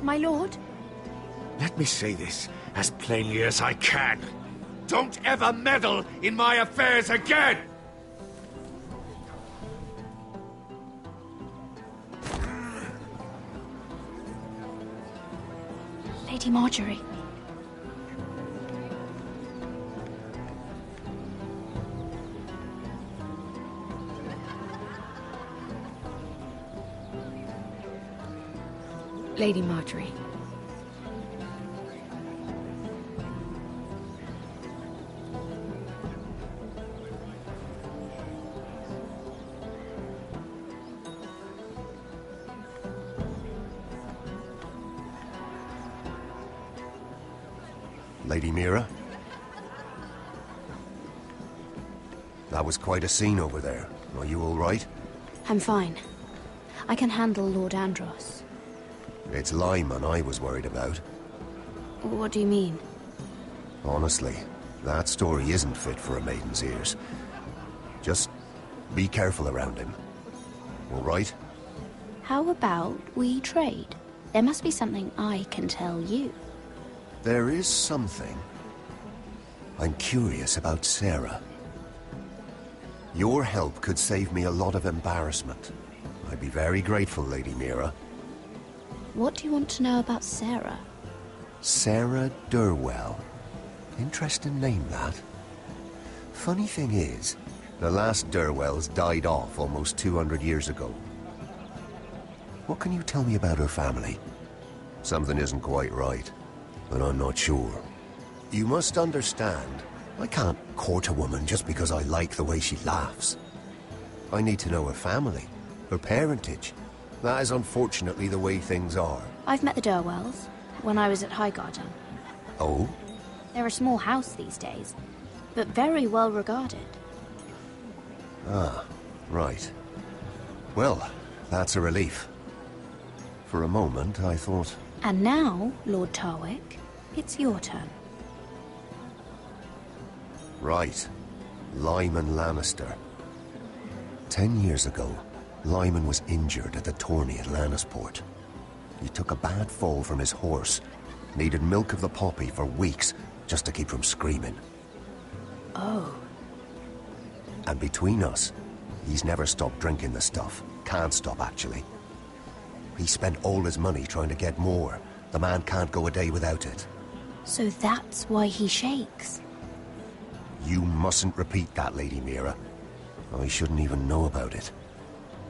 My lord? Let me say this as plainly as I can. Don't ever meddle in my affairs again! Lady Marjorie. Lady Marjorie. Lady Mira? That was quite a scene over there. Are you all right? I'm fine. I can handle Lord Andros. It's Lyman I was worried about. What do you mean? Honestly, that story isn't fit for a maiden's ears. Just be careful around him. All right? How about we trade? There must be something I can tell you. There is something. I'm curious about Sarah. Your help could save me a lot of embarrassment. I'd be very grateful, Lady Mira. What do you want to know about Sarah? Sarah Durwell. Interesting name, that. Funny thing is, the last Durwells died off almost 200 years ago. What can you tell me about her family? Something isn't quite right, but I'm not sure. You must understand, I can't court a woman just because I like the way she laughs. I need to know her family, her parentage. That is unfortunately the way things are. I've met the Durwells when I was at Highgarden. Oh? They're a small house these days, but very well regarded. Ah, right. Well, that's a relief. For a moment, I thought... And now, Lord Tarwick, it's your turn. Right. Lyman Lannister. 10 years ago, Lyman was injured at the tourney at Lannisport. He took a bad fall from his horse. Needed milk of the poppy for weeks just to keep from screaming. Oh. And between us, he's never stopped drinking the stuff. Can't stop, actually. He spent all his money trying to get more. The man can't go a day without it. So that's why he shakes. You mustn't repeat that, Lady Mira. I shouldn't even know about it.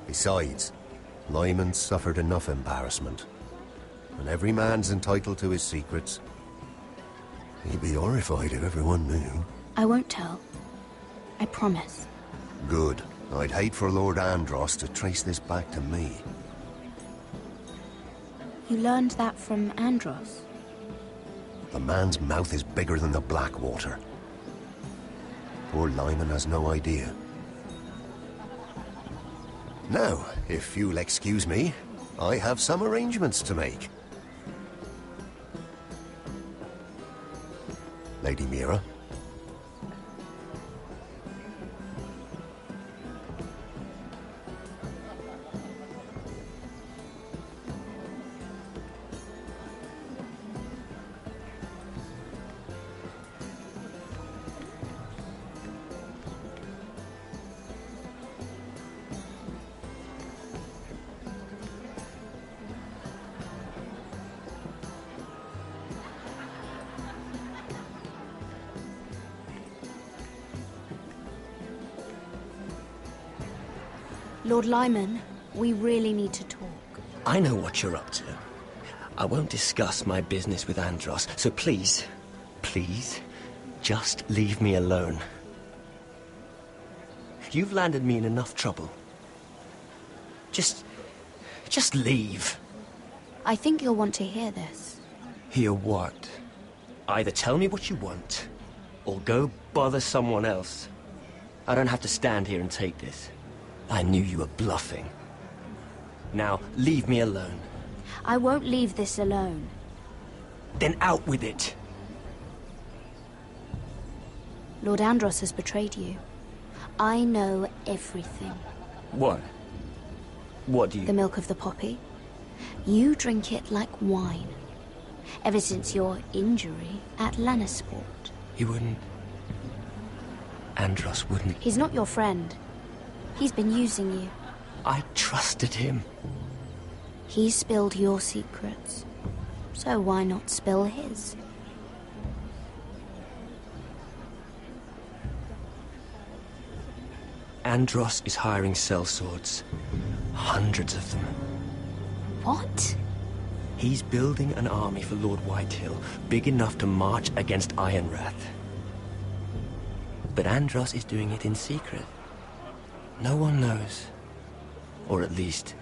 Besides, Lyman suffered enough embarrassment. And every man's entitled to his secrets. He'd be horrified if everyone knew. I won't tell. I promise. Good. I'd hate for Lord Andros to trace this back to me. You learned that from Andros? The man's mouth is bigger than the Blackwater. Poor Lyman has no idea. Now, if you'll excuse me, I have some arrangements to make. Lady Mira? Lord Lyman, we really need to talk. I know what you're up to. I won't discuss my business with Andros, so please, just leave me alone. You've landed me in enough trouble. Just leave. I think you'll want to hear this. Hear what? Either tell me what you want, or go bother someone else. I don't have to stand here and take this. I knew you were bluffing. Now, leave me alone. I won't leave this alone. Then out with it. Lord Andros has betrayed you. I know everything. What? What do you... The milk of the poppy. You drink it like wine. Ever since your injury at Lannisport. He wouldn't... Andros wouldn't... He's not your friend. He's been using you. I trusted him. He spilled your secrets. So why not spill his? Andros is hiring sellswords. Hundreds of them. What? He's building an army for Lord Whitehill, big enough to march against Ironrath. But Andros is doing it in secret. No one knows. Or at least,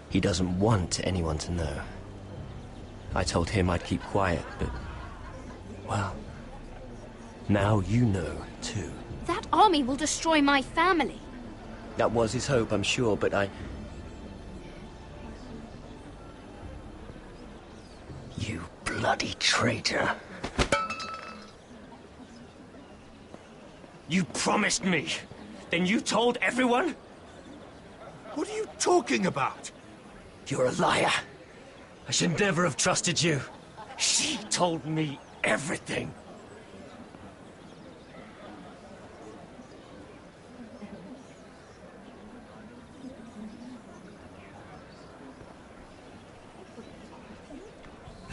he doesn't want anyone to know. I told him I'd keep quiet, but... well... now you know, too. That army will destroy my family. That was his hope, I'm sure, but I... You bloody traitor. You promised me. Then you told everyone? What are you talking about? You're a liar. I should never have trusted you. She told me everything.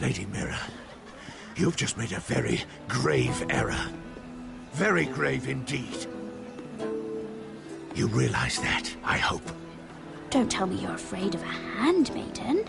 Lady Mira, you've just made a very grave error. Very grave indeed. You realize that, I hope. Don't tell me you're afraid of a handmaiden.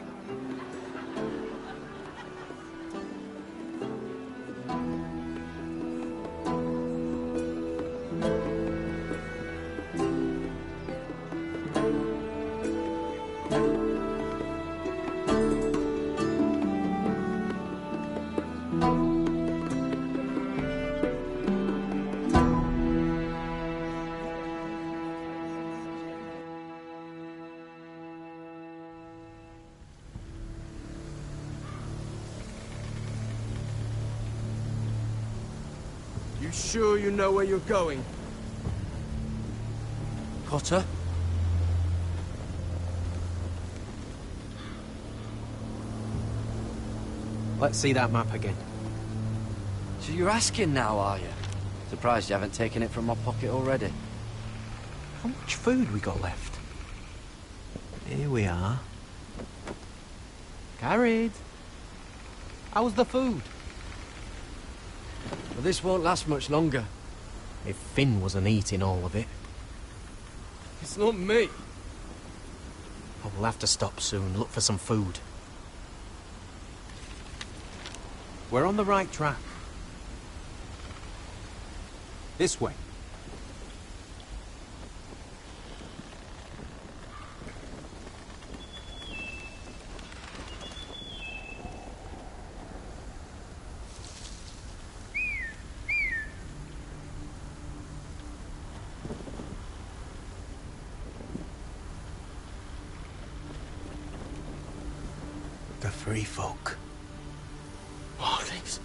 You sure you know where you're going? Potter? Let's see that map again. So you're asking now, are you? Surprised you haven't taken it from my pocket already. How much food we got left? Here we are. Carried. How's the food? Well, this won't last much longer. If Finn wasn't eating all of it. It's not me. Oh, we'll have to stop soon, look for some food. We're on the right track. This way. The free folk. Marlings.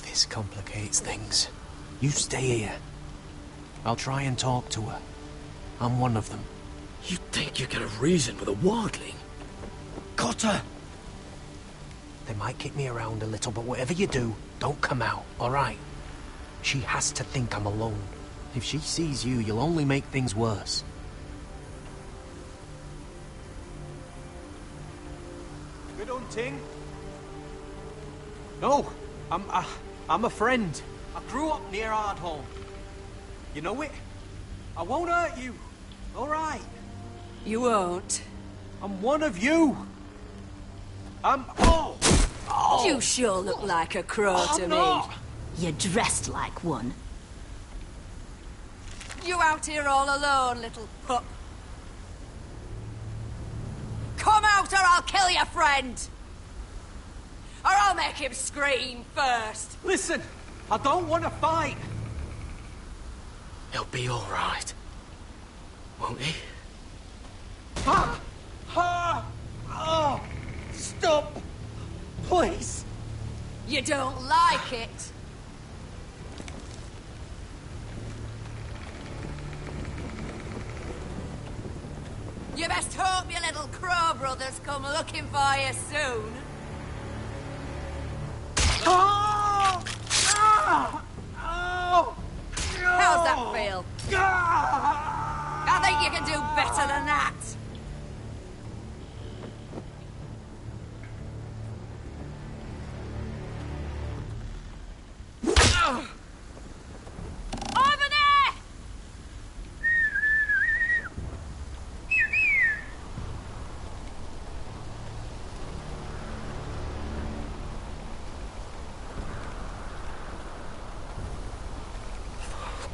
This complicates things. You stay here. I'll try and talk to her. I'm one of them. You think you can have reason with a wardling? Cotter! They might kick me around a little, but whatever you do, don't come out, alright? She has to think I'm alone. If she sees you, you'll only make things worse. Good hunting. No, I'm a friend. I grew up near Ardholm. You know it? I won't hurt you. All right. You won't. I'm one of you. Oh! You sure look like a crow to me. Not. You're dressed like one. You out here all alone, little pup? Come out or I'll kill your friend! Or I'll make him scream first! Listen, I don't want to fight. He'll be all right. Won't he? Ah! Ah! Oh! Stop! Please! You don't like it? You best hope your little crow brothers come looking for you soon. Oh! Ah! Oh! How's that feel? I think you can do better than that. Over there!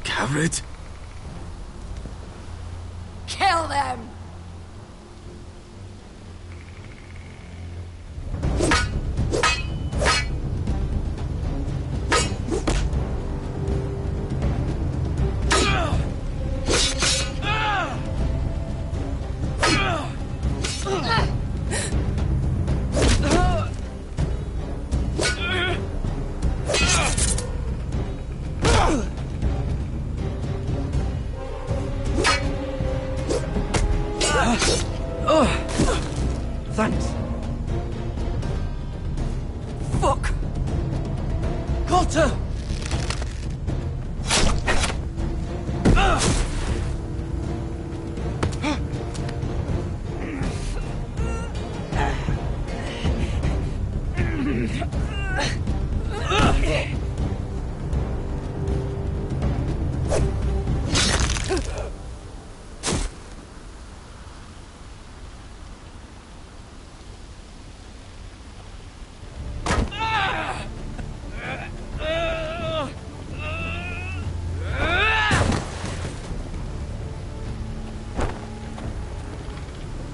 Garrett? Kill them! Thanks. Fuck! Cotter!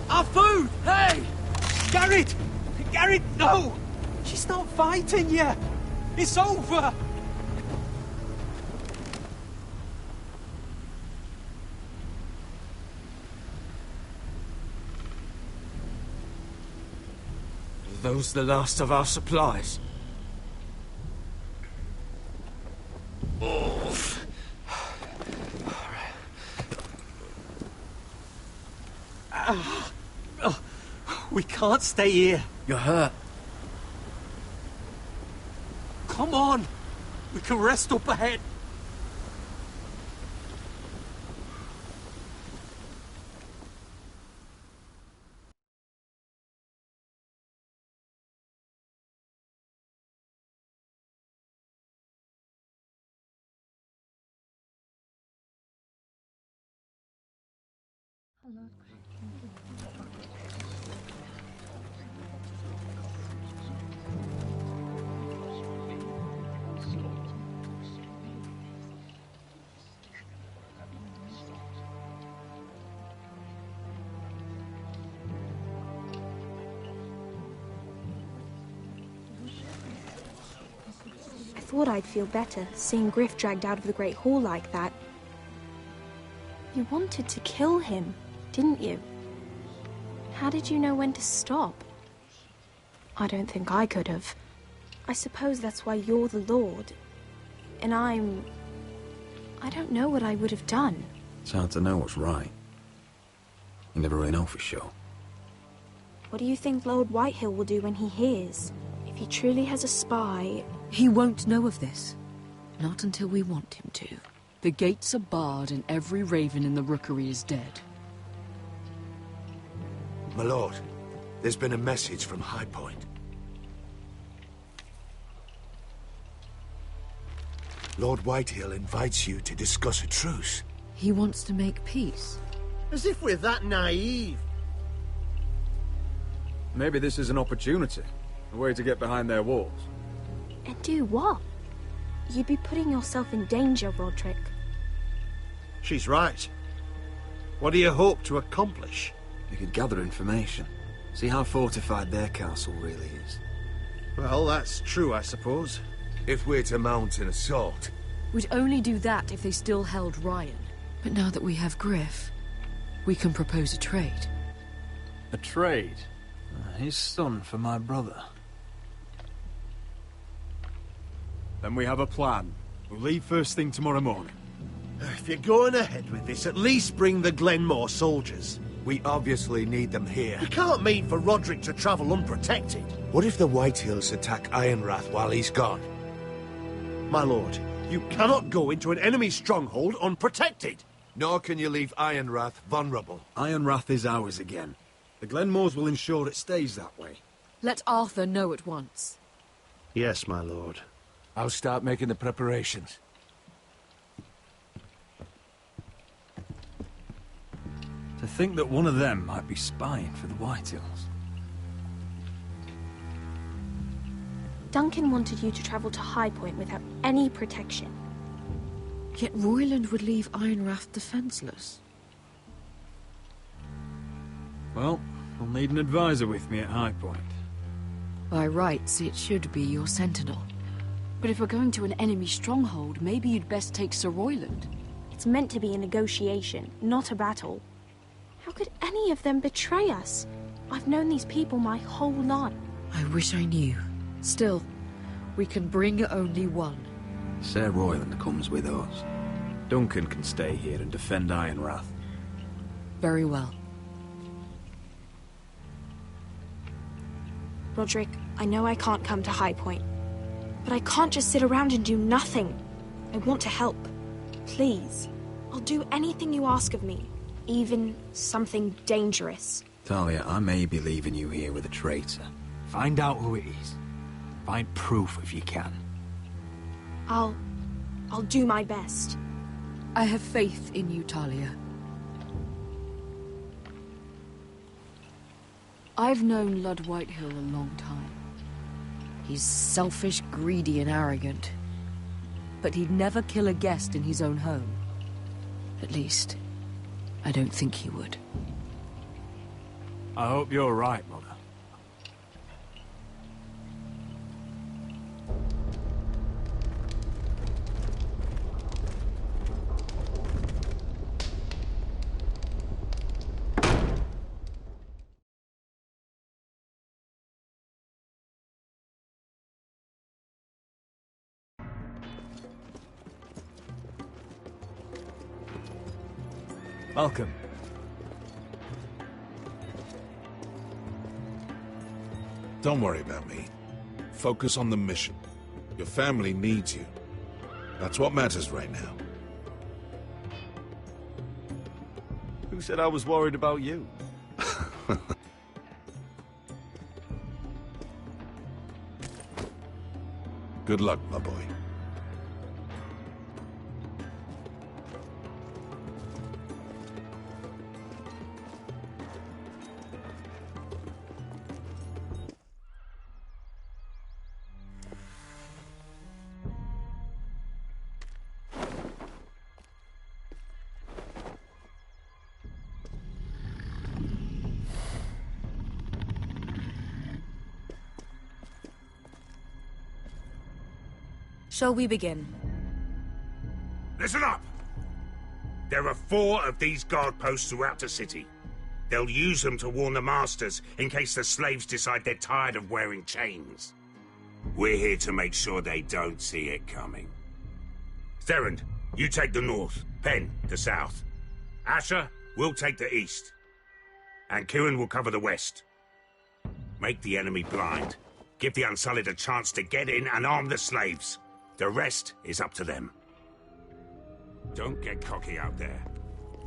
Our food! Hey! Garrett! Garrett, no! She's not fighting you! It's over! Are those the last of our supplies? We can't stay here. You're hurt. Come on! We can rest up ahead. I thought I'd feel better, seeing Griff dragged out of the Great Hall like that. You wanted to kill him, didn't you? How did you know when to stop? I don't think I could have. I suppose that's why you're the Lord. And I don't know what I would have done. It's hard to know what's right. You never really know for sure. What do you think Lord Whitehill will do when he hears? If he truly has a spy... He won't know of this. Not until we want him to. The gates are barred and every raven in the rookery is dead. My lord, there's been a message from High Point. Lord Whitehill invites you to discuss a truce. He wants to make peace. As if we're that naive. Maybe this is an opportunity. A way to get behind their walls. And do what? You'd be putting yourself in danger, Roderick. She's right. What do you hope to accomplish? You could gather information. See how fortified their castle really is. Well, that's true, I suppose. If we're to mount an assault... We'd only do that if they still held Ryan. But now that we have Griff, we can propose a trade. A trade? His son for my brother. Then we have a plan. We'll leave first thing tomorrow morning. If you're going ahead with this, at least bring the Glenmore soldiers. We obviously need them here. You can't mean for Roderick to travel unprotected. What if the Whitehills attack Ironrath while he's gone? My lord, you cannot go into an enemy stronghold unprotected. Nor can you leave Ironrath vulnerable. Ironrath is ours again. The Glenmores will ensure it stays that way. Let Arthur know at once. Yes, my lord. I'll start making the preparations. To think that one of them might be spying for the Whitehills. Duncan wanted you to travel to High Point without any protection. Yet Royland would leave Ironrath defenseless. Well, I'll need an advisor with me at High Point. By rights, it should be your sentinel. But if we're going to an enemy stronghold, maybe you'd best take Sir Royland. It's meant to be a negotiation, not a battle. How could any of them betray us? I've known these people my whole life. I wish I knew. Still, we can bring only one. Sir Royland comes with us. Duncan can stay here and defend Ironrath. Very well. Roderick, I know I can't come to High Point, but I can't just sit around and do nothing. I want to help. Please. I'll do anything you ask of me, even something dangerous. Talia, I may be leaving you here with a traitor. Find out who it is. Find proof if you can. I'll do my best. I have faith in you, Talia. I've known Lud Whitehill a long time. He's selfish, greedy, and arrogant. But he'd never kill a guest in his own home. At least, I don't think he would. I hope you're right, Mother. Welcome. Don't worry about me. Focus on the mission. Your family needs you. That's what matters right now. Who said I was worried about you? Good luck, my boy. Shall we begin? Listen up! There are 4 of these guard posts throughout the city. They'll use them to warn the masters in case the slaves decide they're tired of wearing chains. We're here to make sure they don't see it coming. Therend, you take the north. Penn, the south. Asher, we'll take the east. And Kieran will cover the west. Make the enemy blind. Give the Unsullied a chance to get in and arm the slaves. The rest is up to them. Don't get cocky out there.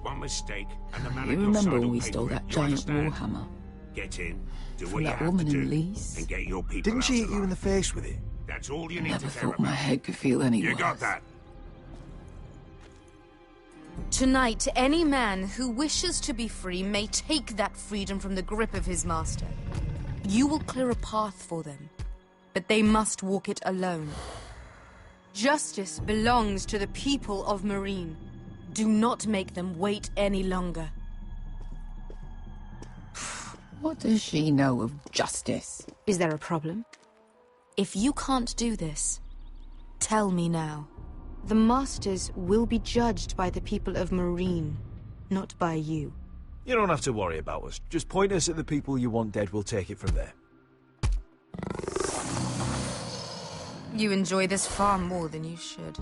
One mistake and the man You at your remember side when will we pay stole for it. that You giant understand? warhammer? Get in, do From what you that have woman to in do, Lease? and get your people Didn't she out hit you in the face with it? That's all you need Never to care thought my about. head could feel any You worse. got that? Tonight, any man who wishes to be free may take that freedom from the grip of his master. You will clear a path for them, but they must walk it alone. Justice belongs to the people of Marine. Do not make them wait any longer. What does she know of justice? Is there a problem? If you can't do this, tell me now. The Masters will be judged by the people of Marine, not by you. You don't have to worry about us. Just point us at the people you want dead, we'll take it from there. You enjoy this far more than you should.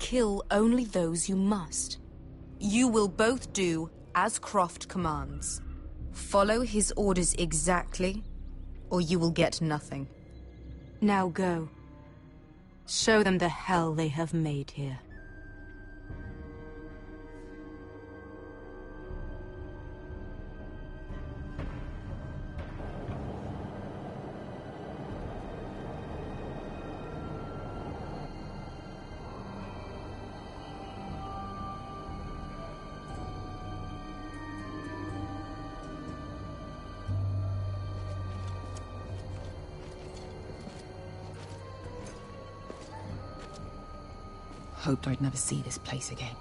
Kill only those you must. You will both do as Croft commands. Follow his orders exactly, or you will get nothing. Now go. Show them the hell they have made here. Hoped I'd never see this place again.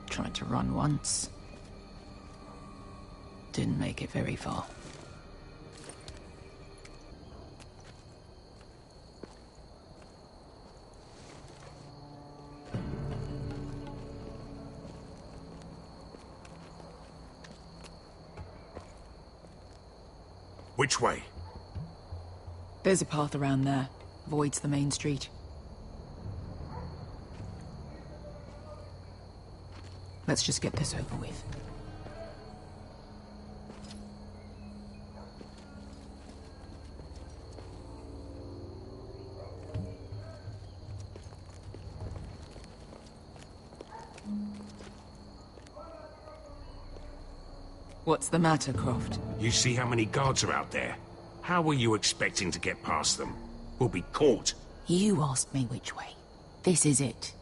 Tried to run once. Didn't make it very far. Which way? There's a path around there. Avoids the main street. Let's just get this over with. What's the matter, Croft? You see how many guards are out there? How were you expecting to get past them? We'll be caught. You asked me which way. This is it.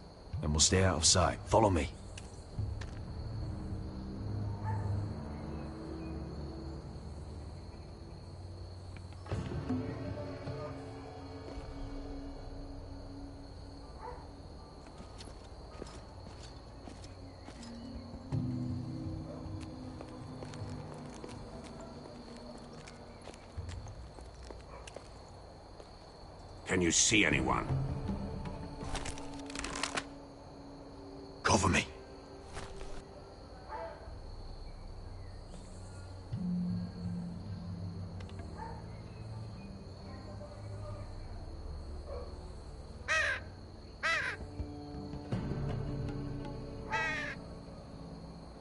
Then we'll stay out of sight. Follow me. Can you see anyone? Cover me.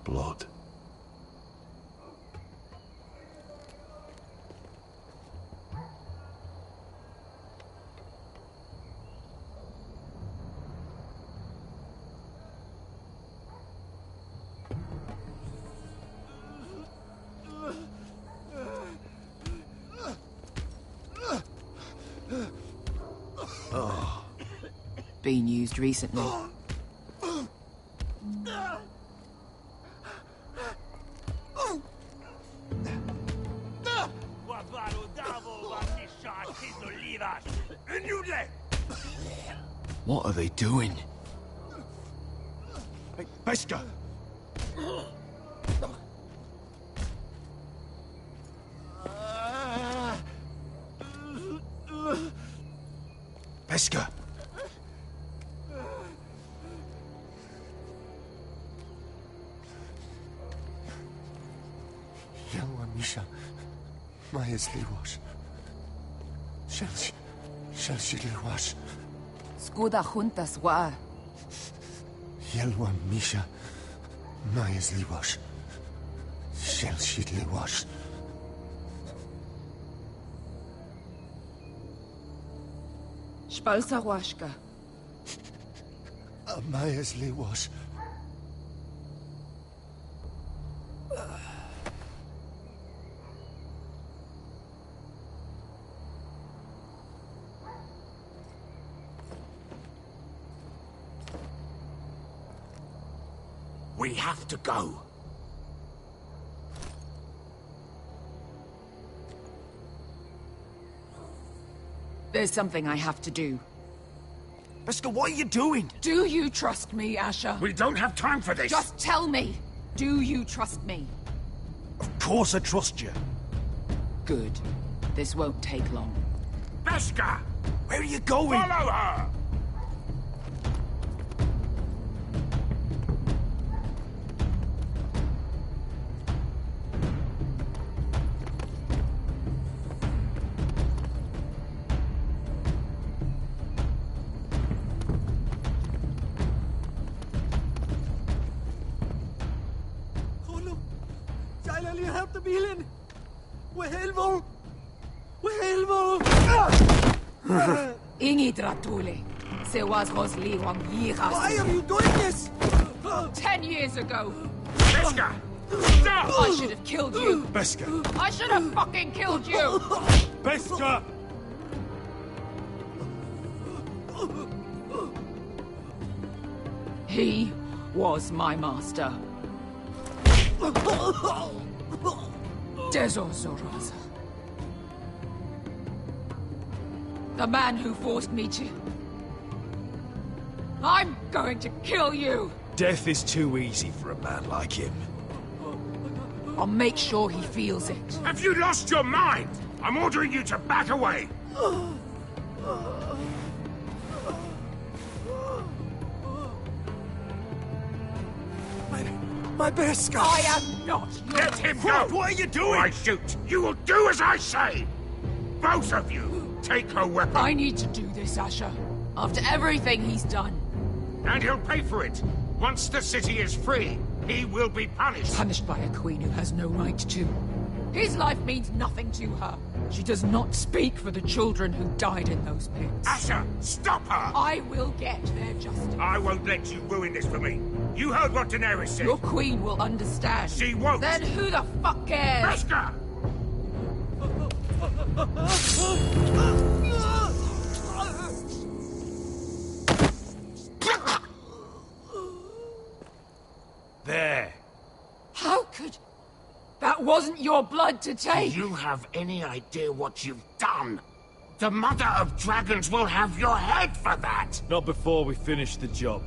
Blood. Been used recently. What are they doing? Hey, Pesca! Pesca! Yelwa Misha, Maya's Liwash. Shelshi Liwash. Skuda juntas wa. Yelwa Misha, Maya's Liwash. Shelshi Liwash. Spalsa washka. Maya's Liwash. We have to go. There's something I have to do. Pesca, what are you doing? Do you trust me, Asher? We don't have time for this. Just tell me. Do you trust me? Of course I trust you. Good. This won't take long. Pesca! Where are you going? Follow her! Will you help the Milan? Wehelvo! Wehelvo! Ingi Dratule. Se was Rosli Wang Yiras. Why are you doing this? 10 years ago. Beska! Stop! I should have killed you. Beska! I should have fucking killed you. Beska! He was my master. Dezo Zoraza. The man who forced me to... I'm going to kill you! Death is too easy for a man like him. I'll make sure he feels it. Have you lost your mind? I'm ordering you to back away! My Beska! I am not your... Let him go! What are you doing? Or I shoot! You will do as I say! Both of you! Take her weapon! I need to do this, Asher. After everything he's done. And he'll pay for it! Once the city is free, he will be punished! Punished by a queen who has no right to. His life means nothing to her. She does not speak for the children who died in those pits. Asher, stop her! I will get their justice. I won't let you ruin this for me. You heard what Daenerys said. Your queen will understand. She won't. Then who the fuck cares? Beska! There. How could... That wasn't your blood to take! Do you have any idea what you've done? The Mother of Dragons will have your head for that! Not before we finish the job.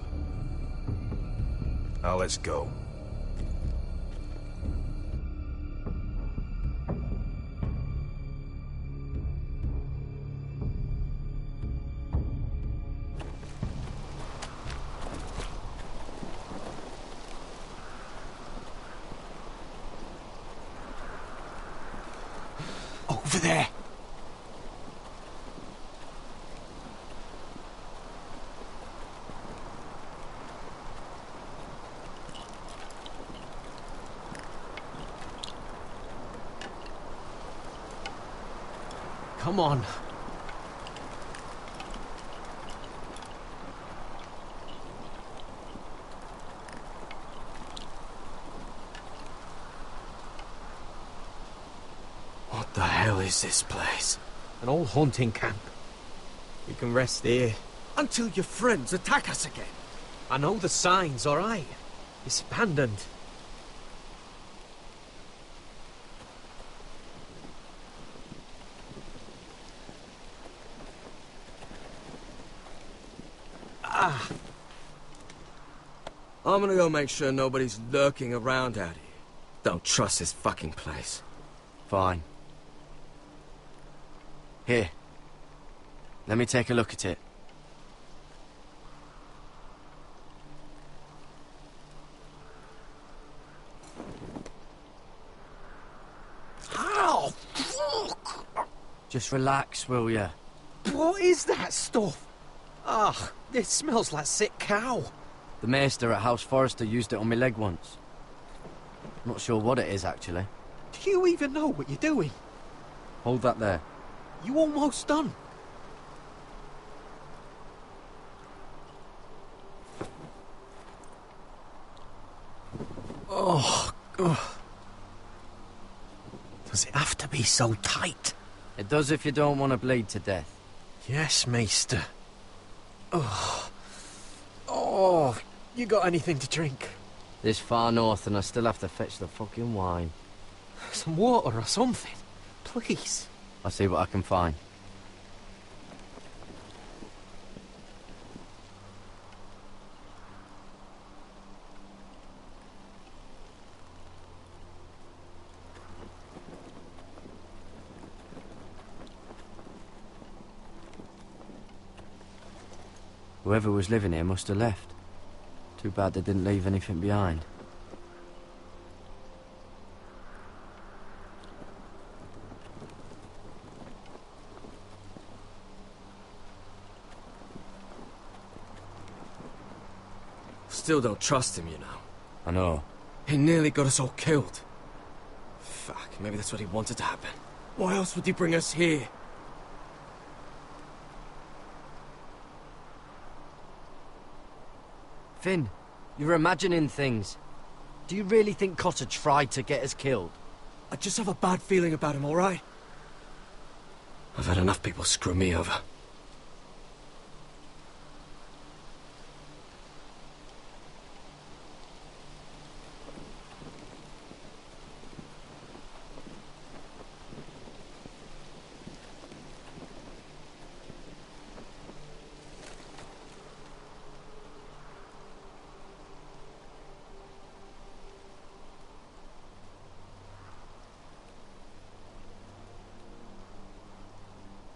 Now let's go. Over there! Come on. What the hell is this place? An old hunting camp. We can rest here. Until your friends attack us again. I know the signs, alright? It's abandoned. I'm gonna go make sure nobody's lurking around out here. Don't trust this fucking place. Fine. Here. Let me take a look at it. Ow! Fuck! Just relax, will ya? What is that stuff? Ah, it smells like sick cow. The maester at House Forrester used it on my leg once. Not sure what it is, actually. Do you even know what you're doing? Hold that there. You almost done. Oh, God. Does it have to be so tight? It does if you don't want to bleed to death. Yes, Maester. Oh. Oh, you got anything to drink? This far north and I still have to fetch the fucking wine. Some water or something, please. I'll see what I can find. Whoever was living here must have left. Too bad they didn't leave anything behind. Still don't trust him, you know. I know. He nearly got us all killed. Fuck, maybe that's what he wanted to happen. Why else would he bring us here? Finn, you're imagining things. Do you really think Cotter tried to get us killed? I just have a bad feeling about him, alright? I've had enough people screw me over.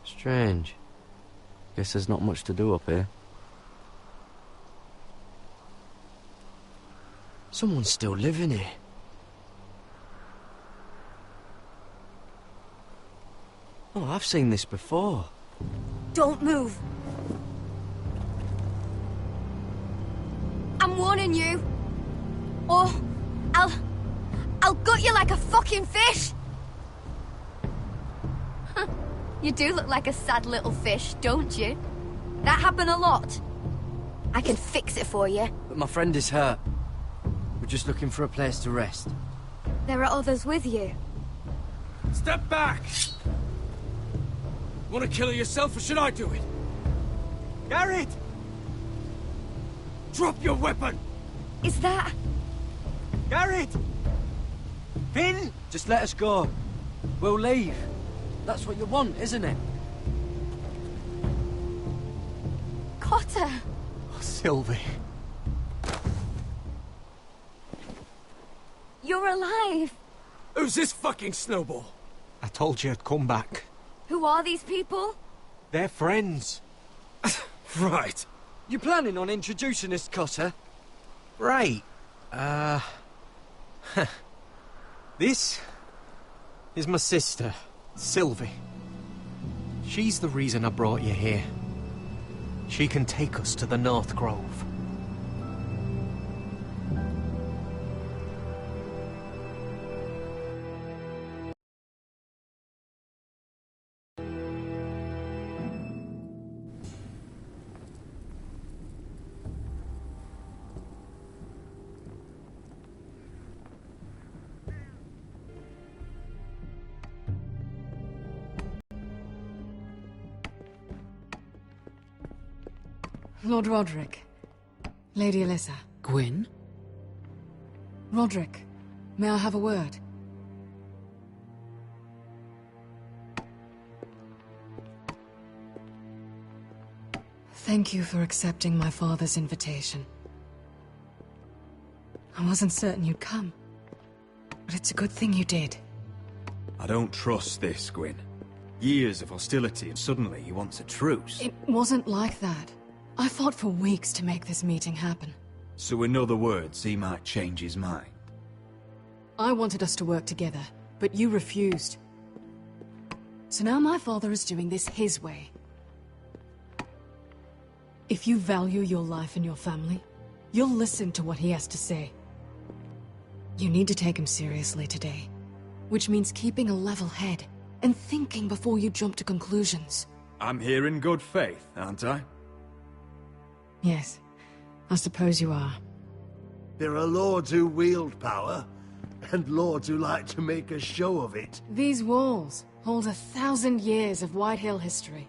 Strange. Guess there's not much to do up here. Someone's still living here. Oh, I've seen this before. Don't move. I'm warning you. Or I'll gut you like a fucking fish. You do look like a sad little fish, don't you? That happen a lot. I can fix it for you. But my friend is hurt. We're just looking for a place to rest. There are others with you. Step back! Want to kill her yourself, or should I do it? Garrett! Drop your weapon! Is that... Garrett! Finn! Just let us go. We'll leave. That's what you want, isn't it? Cotter! Oh, Sylvie. You're alive! Who's this fucking snowball? I told you I'd come back. Who are these people? They're friends. Right. You planning on introducing us, Cotter? Right. This is my sister, Sylvie. She's the reason I brought you here. She can take us to the North Grove. Lord Roderick. Lady Alyssa. Gwyn? Roderick, may I have a word? Thank you for accepting my father's invitation. I wasn't certain you'd come, but it's a good thing you did. I don't trust this, Gwyn. Years of hostility and suddenly he wants a truce. It wasn't like that. I fought for weeks to make this meeting happen. So in other words, he might change his mind. I wanted us to work together, but you refused. So now my father is doing this his way. If you value your life and your family, you'll listen to what he has to say. You need to take him seriously today, which means keeping a level head and thinking before you jump to conclusions. I'm here in good faith, aren't I? Yes, I suppose you are. There are lords who wield power, and lords who like to make a show of it. These walls hold 1,000 years of White Hill history.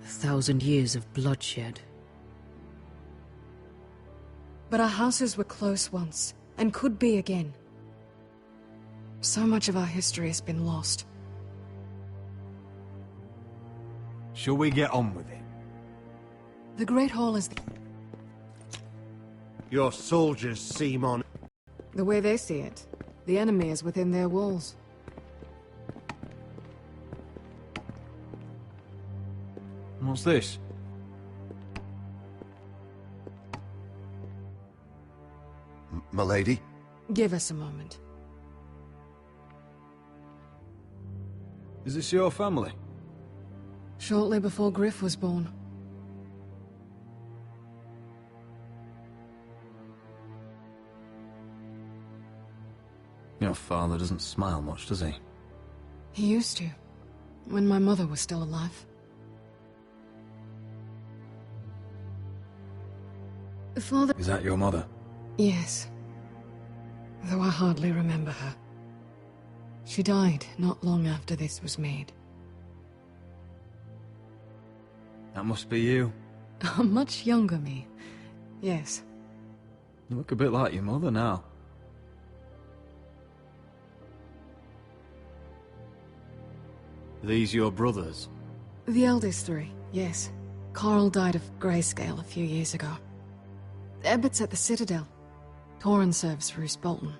1,000 years of bloodshed. But our houses were close once, and could be again. So much of our history has been lost. Shall we get on with it? The Great Hall is Your soldiers seem on... the way they see it. The enemy is within their walls. What's this? Milady? Give us a moment. Is this your family? Shortly before Griff was born. Your father doesn't smile much, does he? He used to, when my mother was still alive. Father... Is that your mother? Yes. Though I hardly remember her. She died not long after this was made. That must be you. A much younger me. Yes. You look a bit like your mother now. Are these your brothers? The eldest three, yes. Carl died of grayscale a few years ago. Ebbert's at the Citadel. Torrin serves for Roose Bolton.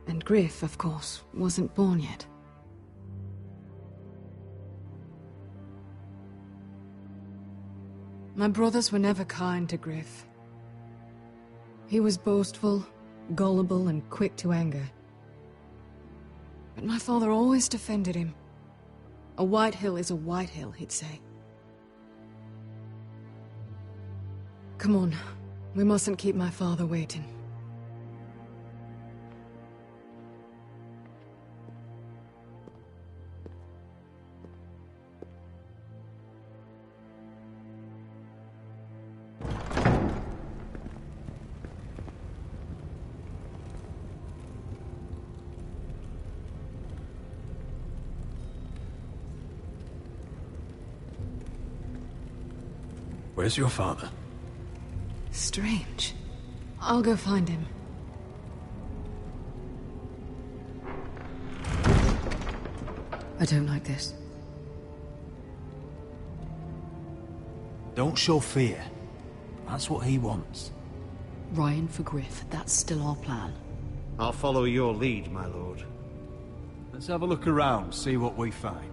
And Griff, of course, wasn't born yet. My brothers were never kind to Griff. He was boastful, gullible, and quick to anger. But my father always defended him. A White Hill is a White Hill, he'd say. Come on, we mustn't keep my father waiting. Where's your father? Strange. I'll go find him. I don't like this. Don't show fear. That's what he wants. Ryan for Griff, that's still our plan. I'll follow your lead, my lord. Let's have a look around, see what we find.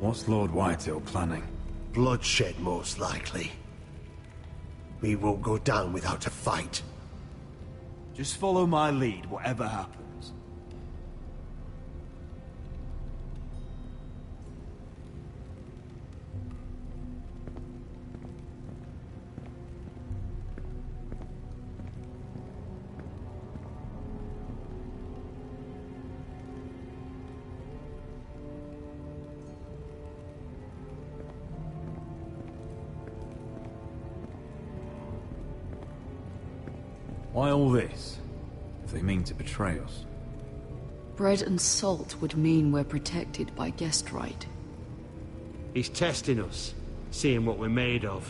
What's Lord Whitehill planning? Bloodshed, most likely. We won't go down without a fight. Just follow my lead, whatever happens. Why all this? If they mean to betray us. Bread and salt would mean we're protected by guest right. He's testing us, seeing what we're made of.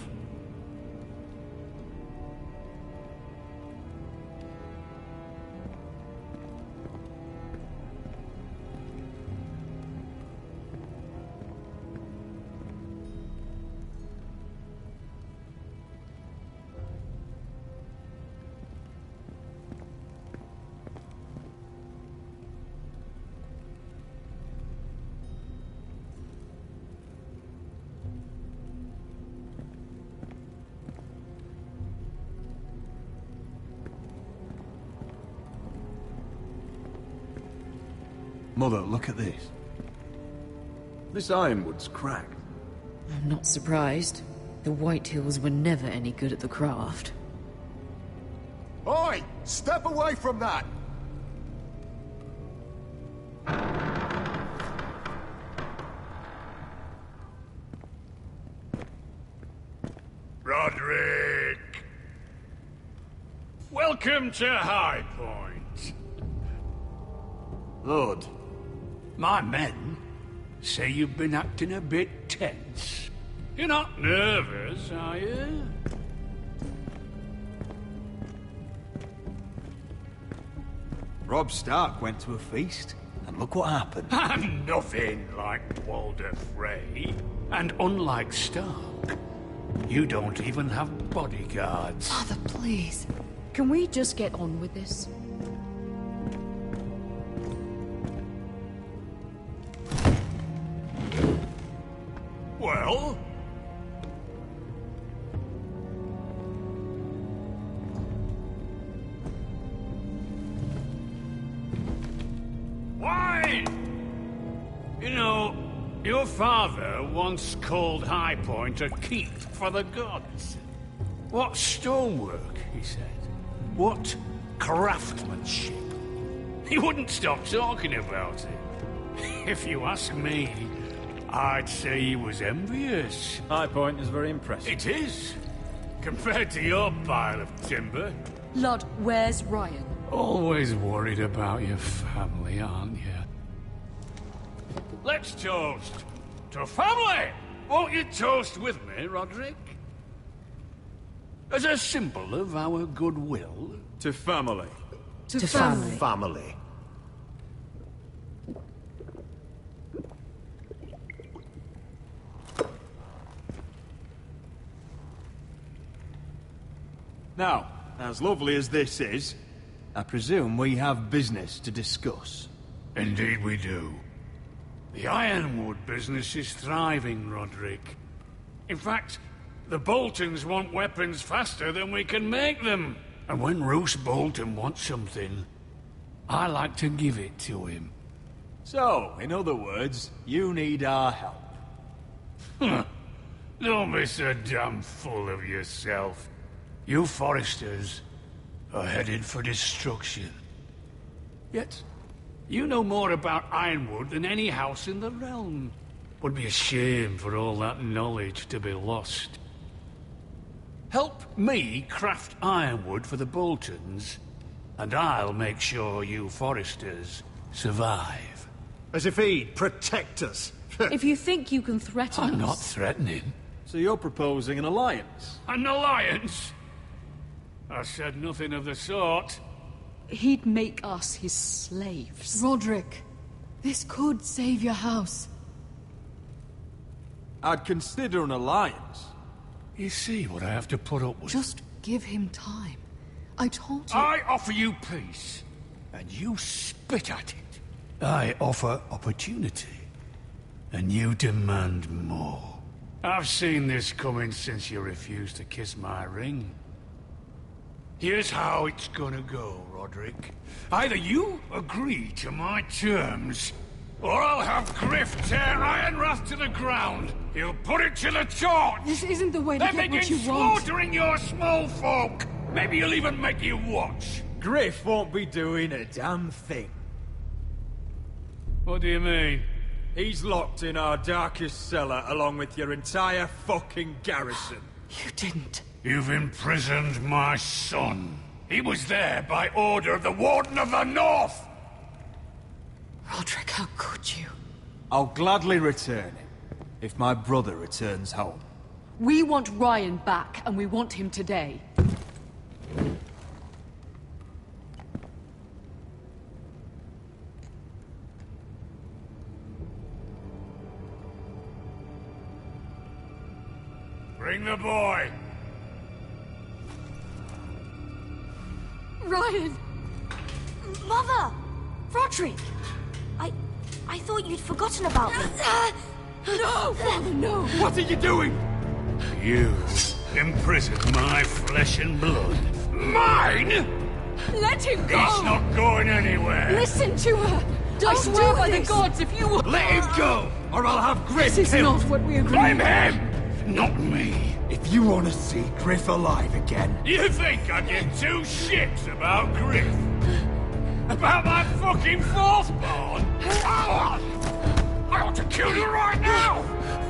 Mother, look at this. This ironwood's cracked. I'm not surprised. The Whitehills were never any good at the craft. Oi! Step away from that! Roderick! Welcome to High Point. Lord, my men say you've been acting a bit tense. You're not nervous, are you? Robb Stark went to a feast, and look what happened. I'm nothing like Walder Frey. And unlike Stark, you don't even have bodyguards. Father, please. Can we just get on with this? Well? Wine! You know, your father once called High Point a keep for the gods. What stonework, he said. What craftsmanship. He wouldn't stop talking about it. If you ask me, I'd say he was envious. High Point is very impressive. It is. Compared to your pile of timber. Lord, where's Ryan? Always worried about your family, aren't you? Let's toast to family! Won't you toast with me, Roderick? As a symbol of our goodwill. To family. To family. Family. Now, as lovely as this is, I presume we have business to discuss. Indeed we do. The ironwood business is thriving, Roderick. In fact, the Boltons want weapons faster than we can make them. And when Roose Bolton wants something, I like to give it to him. So, in other words, you need our help. Don't be so damn full of yourself. You Foresters are headed for destruction. Yet, you know more about ironwood than any house in the realm. Would be a shame for all that knowledge to be lost. Help me craft ironwood for the Boltons, and I'll make sure you Foresters survive. As if he'd protect us. If you think you can threaten us... I'm not threatening. So you're proposing an alliance? An alliance? I said nothing of the sort. He'd make us his slaves. Roderick, this could save your house. I'd consider an alliance. You see what I have to put up with? Just give him time. I told you... I offer you peace, and you spit at it. I offer opportunity, And you demand more. I've seen this coming since you refused to kiss my ring. Here's how it's gonna go, Roderick. Either you agree to my terms, or I'll have Griff tear Ironrath to the ground. He'll put it to the torch. This isn't the way to then get what begin you want. slaughtering your small folk. Maybe he'll even make you watch. Griff won't be doing a damn thing. What do you mean? He's locked in our darkest cellar along with your entire fucking garrison. You didn't. You've imprisoned my son. He was there by order of the Warden of the North. Roderick, how could you? I'll gladly return him, if my brother returns home. We want Ryan back, and we want him today. Bring the boy. Ryan! Mother! Roderick! I thought you'd forgotten about me. No! Father, no! What are you doing? You imprisoned my flesh and blood. Mine? Let him go! He's not going anywhere. Listen to her! I swear by the gods, if you... Let him go, or I'll have Griff This is killed. not what we agreed. I'm him, not me. If you want to see Griff alive again... You think I give two shits about Griff? About my fucking fourthborn? I ought to kill you right now!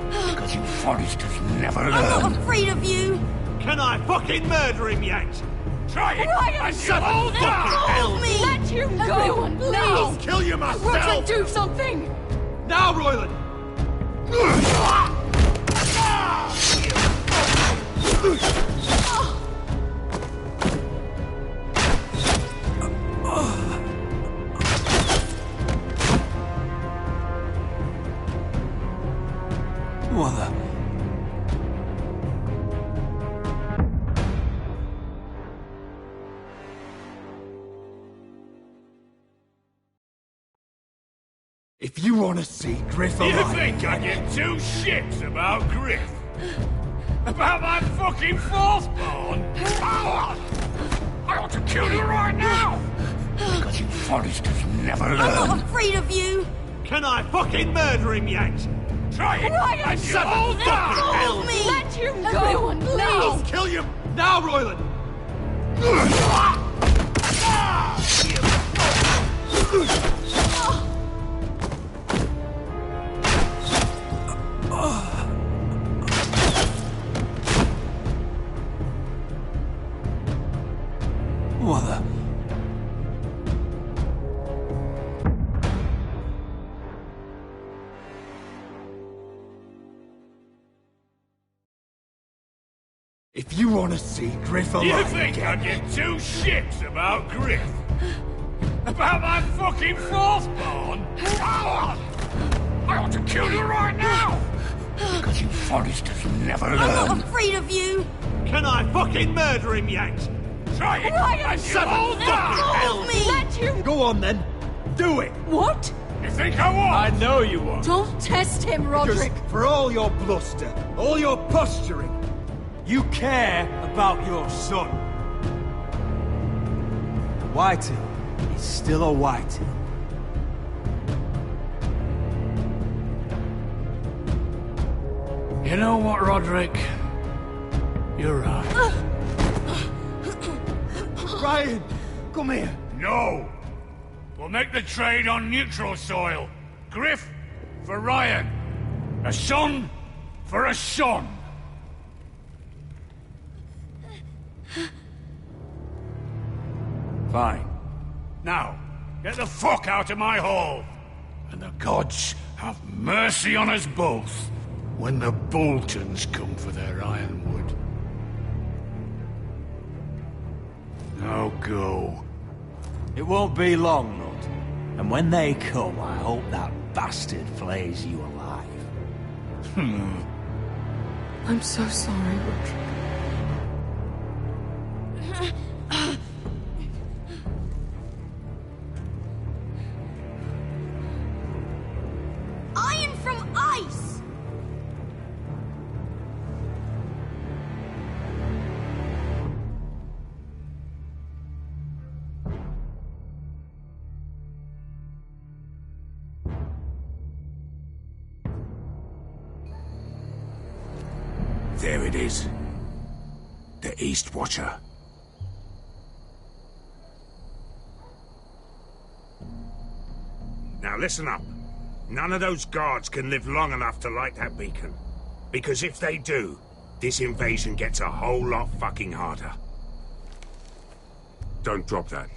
Because you Forresters never learn. I'm not afraid of you! Can I fucking murder him yet? Try it! Ryan, and shut you'll up! die! Help me! Let him go! Everyone, please! I'll kill you myself! Roderick, do something! Now, Royland! Mother... If you want to see Griff alive... You think I give two shits about Griff? About my fucking fourthborn? I ought to kill you right now! Because you Forresters never learn. I'm not afraid of you! Can I fucking murder him yet? Try it, Ryan, and shut you'll up! die! Help me! Let him go! Everyone, please! I'll kill you! Now, Royland! Mother... If you want to see Griff alive You think I again... give two shits about Griff? About my fucking fourthborn? I ought to kill you right now! Because you Forresters never learn. I'm not afraid of you! Can I fucking murder him yet? Try it, Ryan, and shut you'll up! die! Help me! Let him... Go on then. Do it. What? You think I won't? I know you won't. Don't test him, Because Roderick! for all your bluster, all your posturing, you care about your son. Whitehill is still a Whitehill. You know what, Roderick? You're right. Ryan, come here. No! We'll make the trade on neutral soil. Griff for Ryan. A son for a son. Fine. Now, get the fuck out of my hall. And the gods have mercy on us both when the Boltons come for their ironwood. Now go. It won't be long, Lord. And when they come, I hope that bastard flays you alive. I'm so sorry, Roderick. Iron from iron! There it is. The East Watcher. Now listen up. None of those guards can live long enough to light that beacon. Because if they do, this invasion gets a whole lot fucking harder. Don't drop that.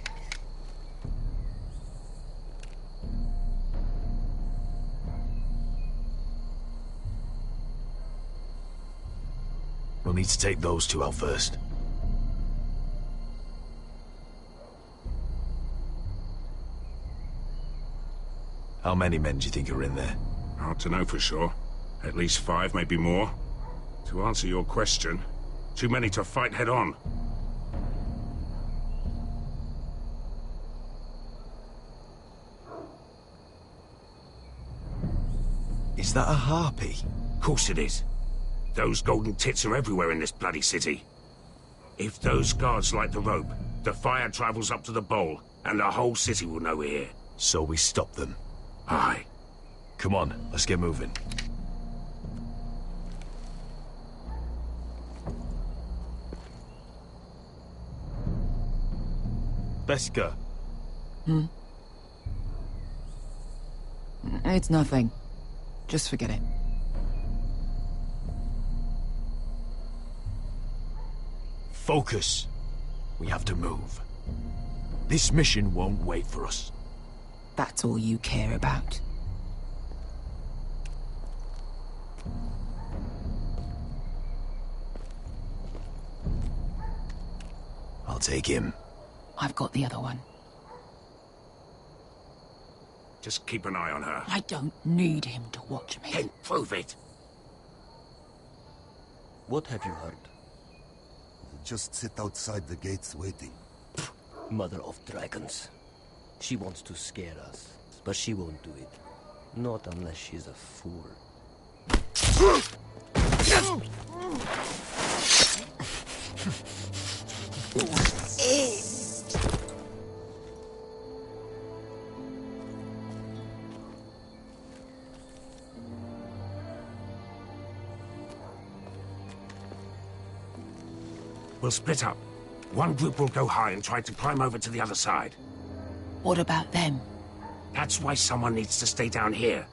We'll need to take those two out first. How many men do you think are in there? Hard to know for sure. At least 5, maybe more. To answer your question, too many to fight head on. Is that a harpy? Of course it is. Those golden tits are everywhere in this bloody city. If those guards light the rope, the fire travels up to the bowl, and the whole city will know we're here. So we stop them. Aye. Come on, let's get moving. Beskha. It's nothing. Just forget it. Focus. We have to move. This mission won't wait for us. That's all you care about. I'll take him. I've got the other one. Just keep an eye on her. I don't need him to watch me. Then prove it. What have you heard? Just sit outside the gates waiting. Mother of dragons. She wants to scare us, but she won't do it. Not unless she's a fool. We'll split up. One group will go high and try to climb over to the other side. What about them? That's why someone needs to stay down here.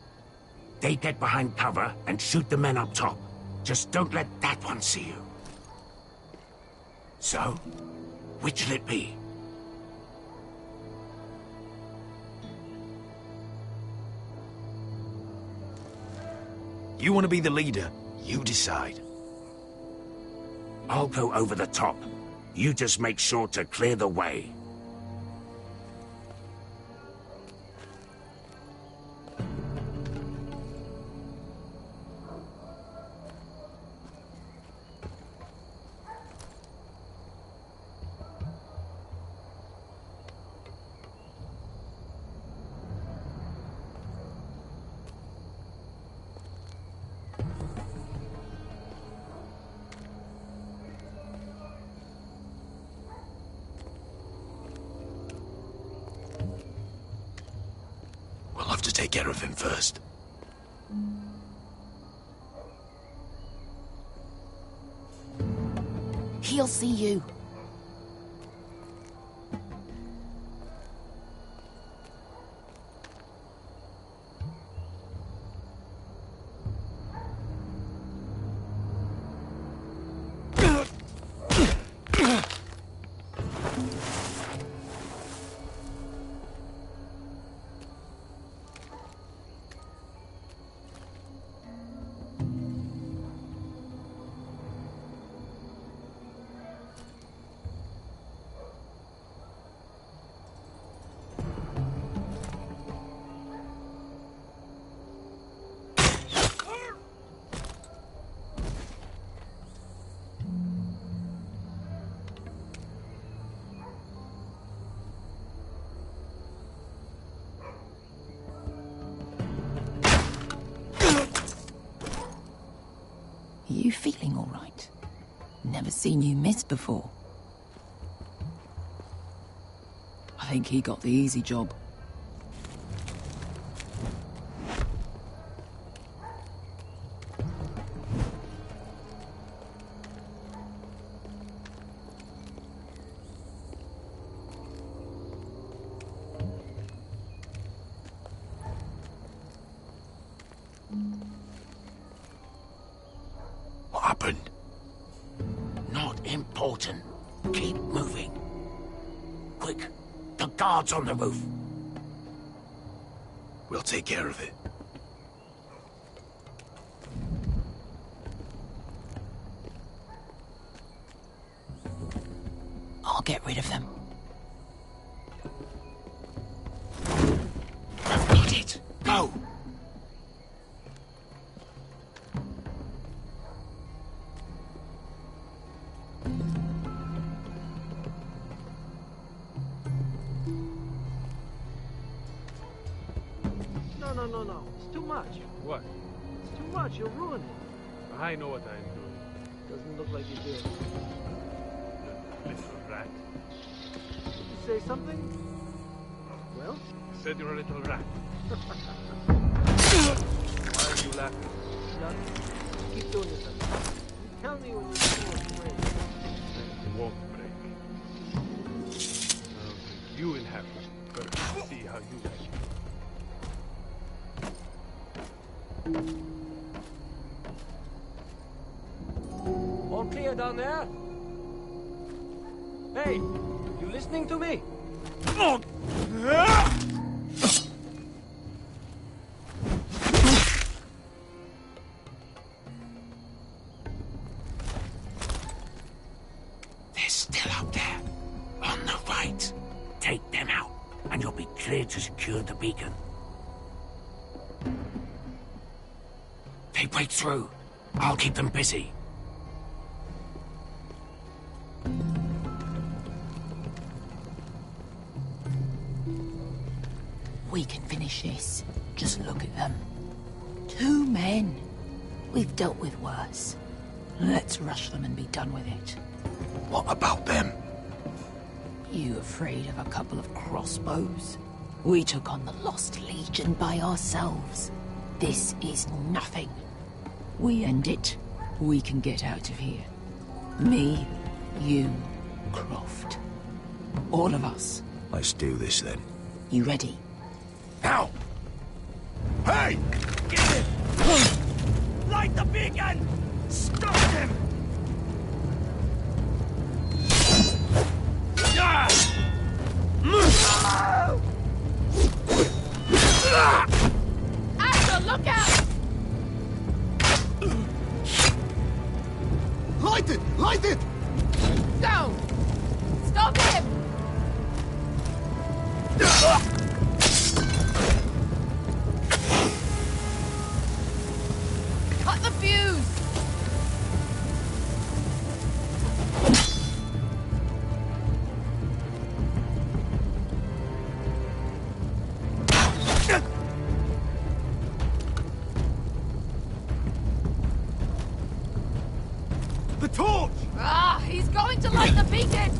They get behind cover and shoot the men up top. Just don't let that one see you. So, which'll it be? You want to be the leader? You decide. I'll go over the top. You just make sure to clear the way. We'll have to take care of him first. He'll see you. You feeling all right? Never seen you miss before. I think he got the easy job. Sergeant. Keep moving. Quick, the guard's on the roof. We'll take care of it. I'll get rid of them. I've got it. Go! No. It's too much. What? It's too much. You'll ruin it. I know what I'm doing. Doesn't look like you do. Little rat. Did you say something? Well? I said you're a little rat. Why are you laughing? Nothing. Keep doing it then. You tell me when you're break. It won't break. I'll break you in half first. See how you like it. All clear down there? Hey, you listening to me? They're still up there. On the right. Take them out, and you'll be cleared to secure the beacon. They break through. I'll keep them busy. We can finish this. Just look at them. 2 men. We've dealt with worse. Let's rush them and be done with it. What about them? You afraid of a couple of crossbows? We took on the Lost Legion by ourselves. This is nothing. We end it, we can get out of here. Me, you, Croft. All of us. Let's do this then. You ready? Now! Hey! Get him! Light the beacon! Stop him! Asher, look out! Light it! Light it! Don't! Stop him! Cut the fuse! The torch! Ah, he's going to light the beacon!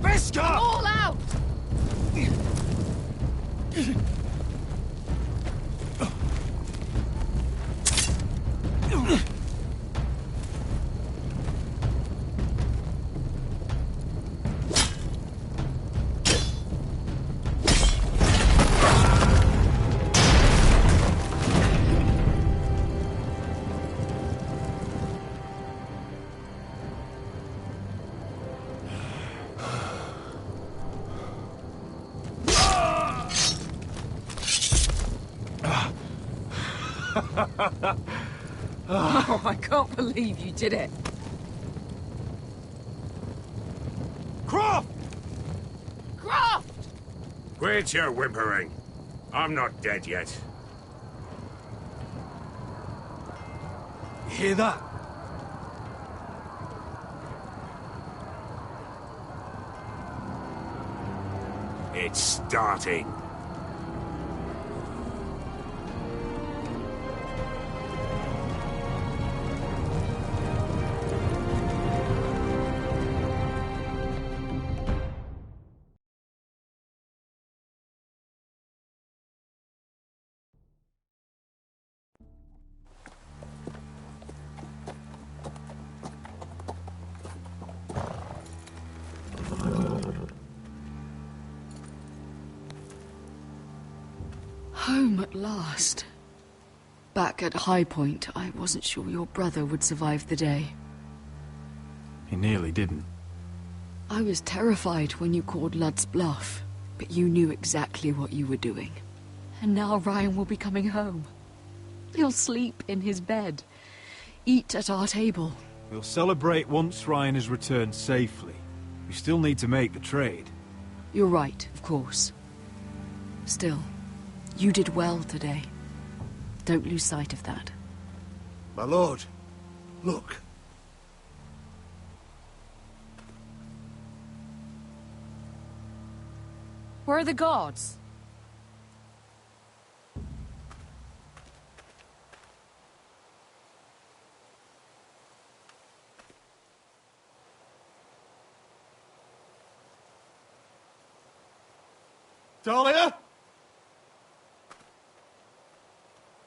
Beskar! I'm all out! Oh, I can't believe you did it. Croft! Croft! Quit your whimpering. I'm not dead yet. You hear that? It's starting. Home at last. Back at High Point, I wasn't sure your brother would survive the day. He nearly didn't. I was terrified when you called Lud's bluff, but you knew exactly what you were doing. And now Ryan will be coming home. He'll sleep in his bed, eat at our table. We'll celebrate once Ryan has returned safely. We still need to make the trade. You're right, of course. Still, you did well today. Don't lose sight of that. My lord, look. Where are the guards? Dahlia?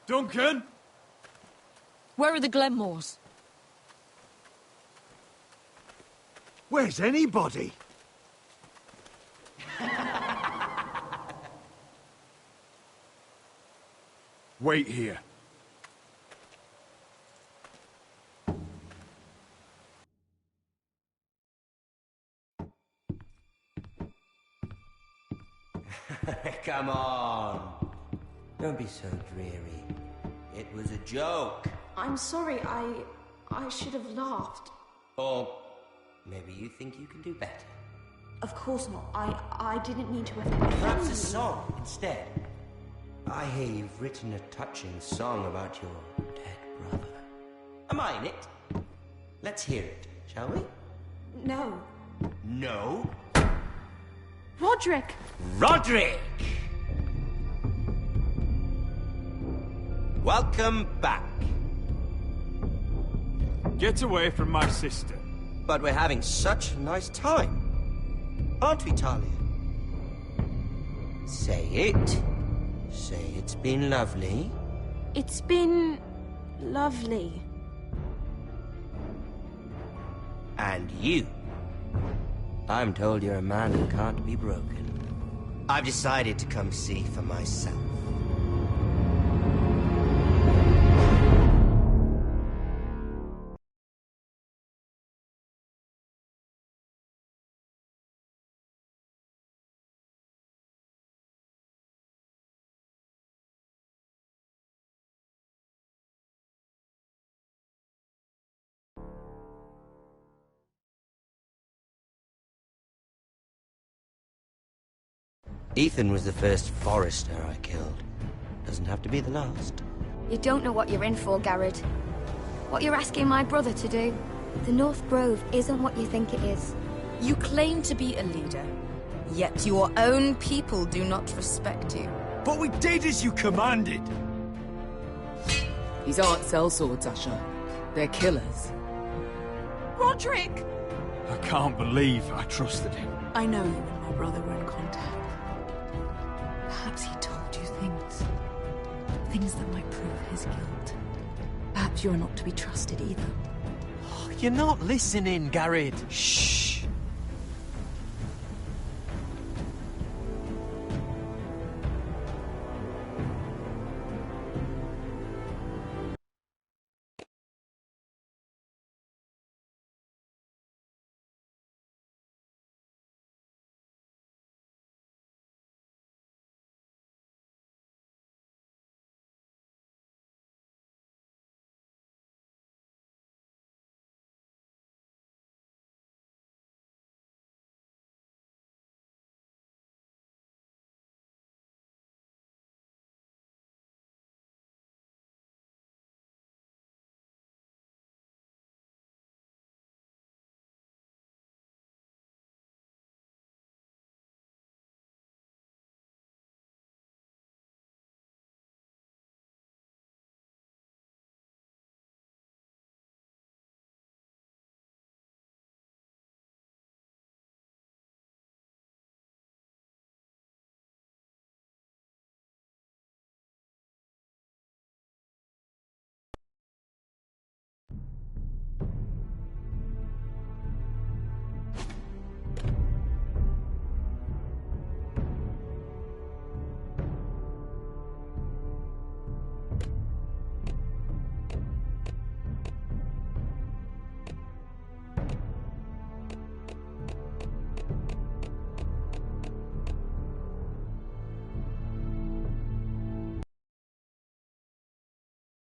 Duncan? Where are the Glenmores? Where's anybody? Wait here. Come on. Don't be so dreary. It was a joke. I'm sorry, I should have laughed. Or maybe you think you can do better. Of course not. I didn't mean to offend you. Perhaps a song instead. I hear you've written a touching song about your dead brother. Am I in it? Let's hear it, shall we? No. No? Roderick! Roderick! Welcome back. Get away from my sister. But we're having such a nice time. Aren't we, Talia? Say it. Say it's been lovely. It's been lovely. And you. I'm told you're a man who can't be broken. I've decided to come see for myself. Ethan was the first Forester I killed. Doesn't have to be the last. You don't know what you're in for, Garrett. What you're asking my brother to do. The North Grove isn't what you think it is. You claim to be a leader, yet your own people do not respect you. But we did as you commanded. These aren't sellswords, Asher. They're killers. Roderick! I can't believe I trusted him. I know you and my brother were in contact. Perhaps he told you things. Things that might prove his guilt. Perhaps you're not to be trusted either. You're not listening, Garrett. Shh.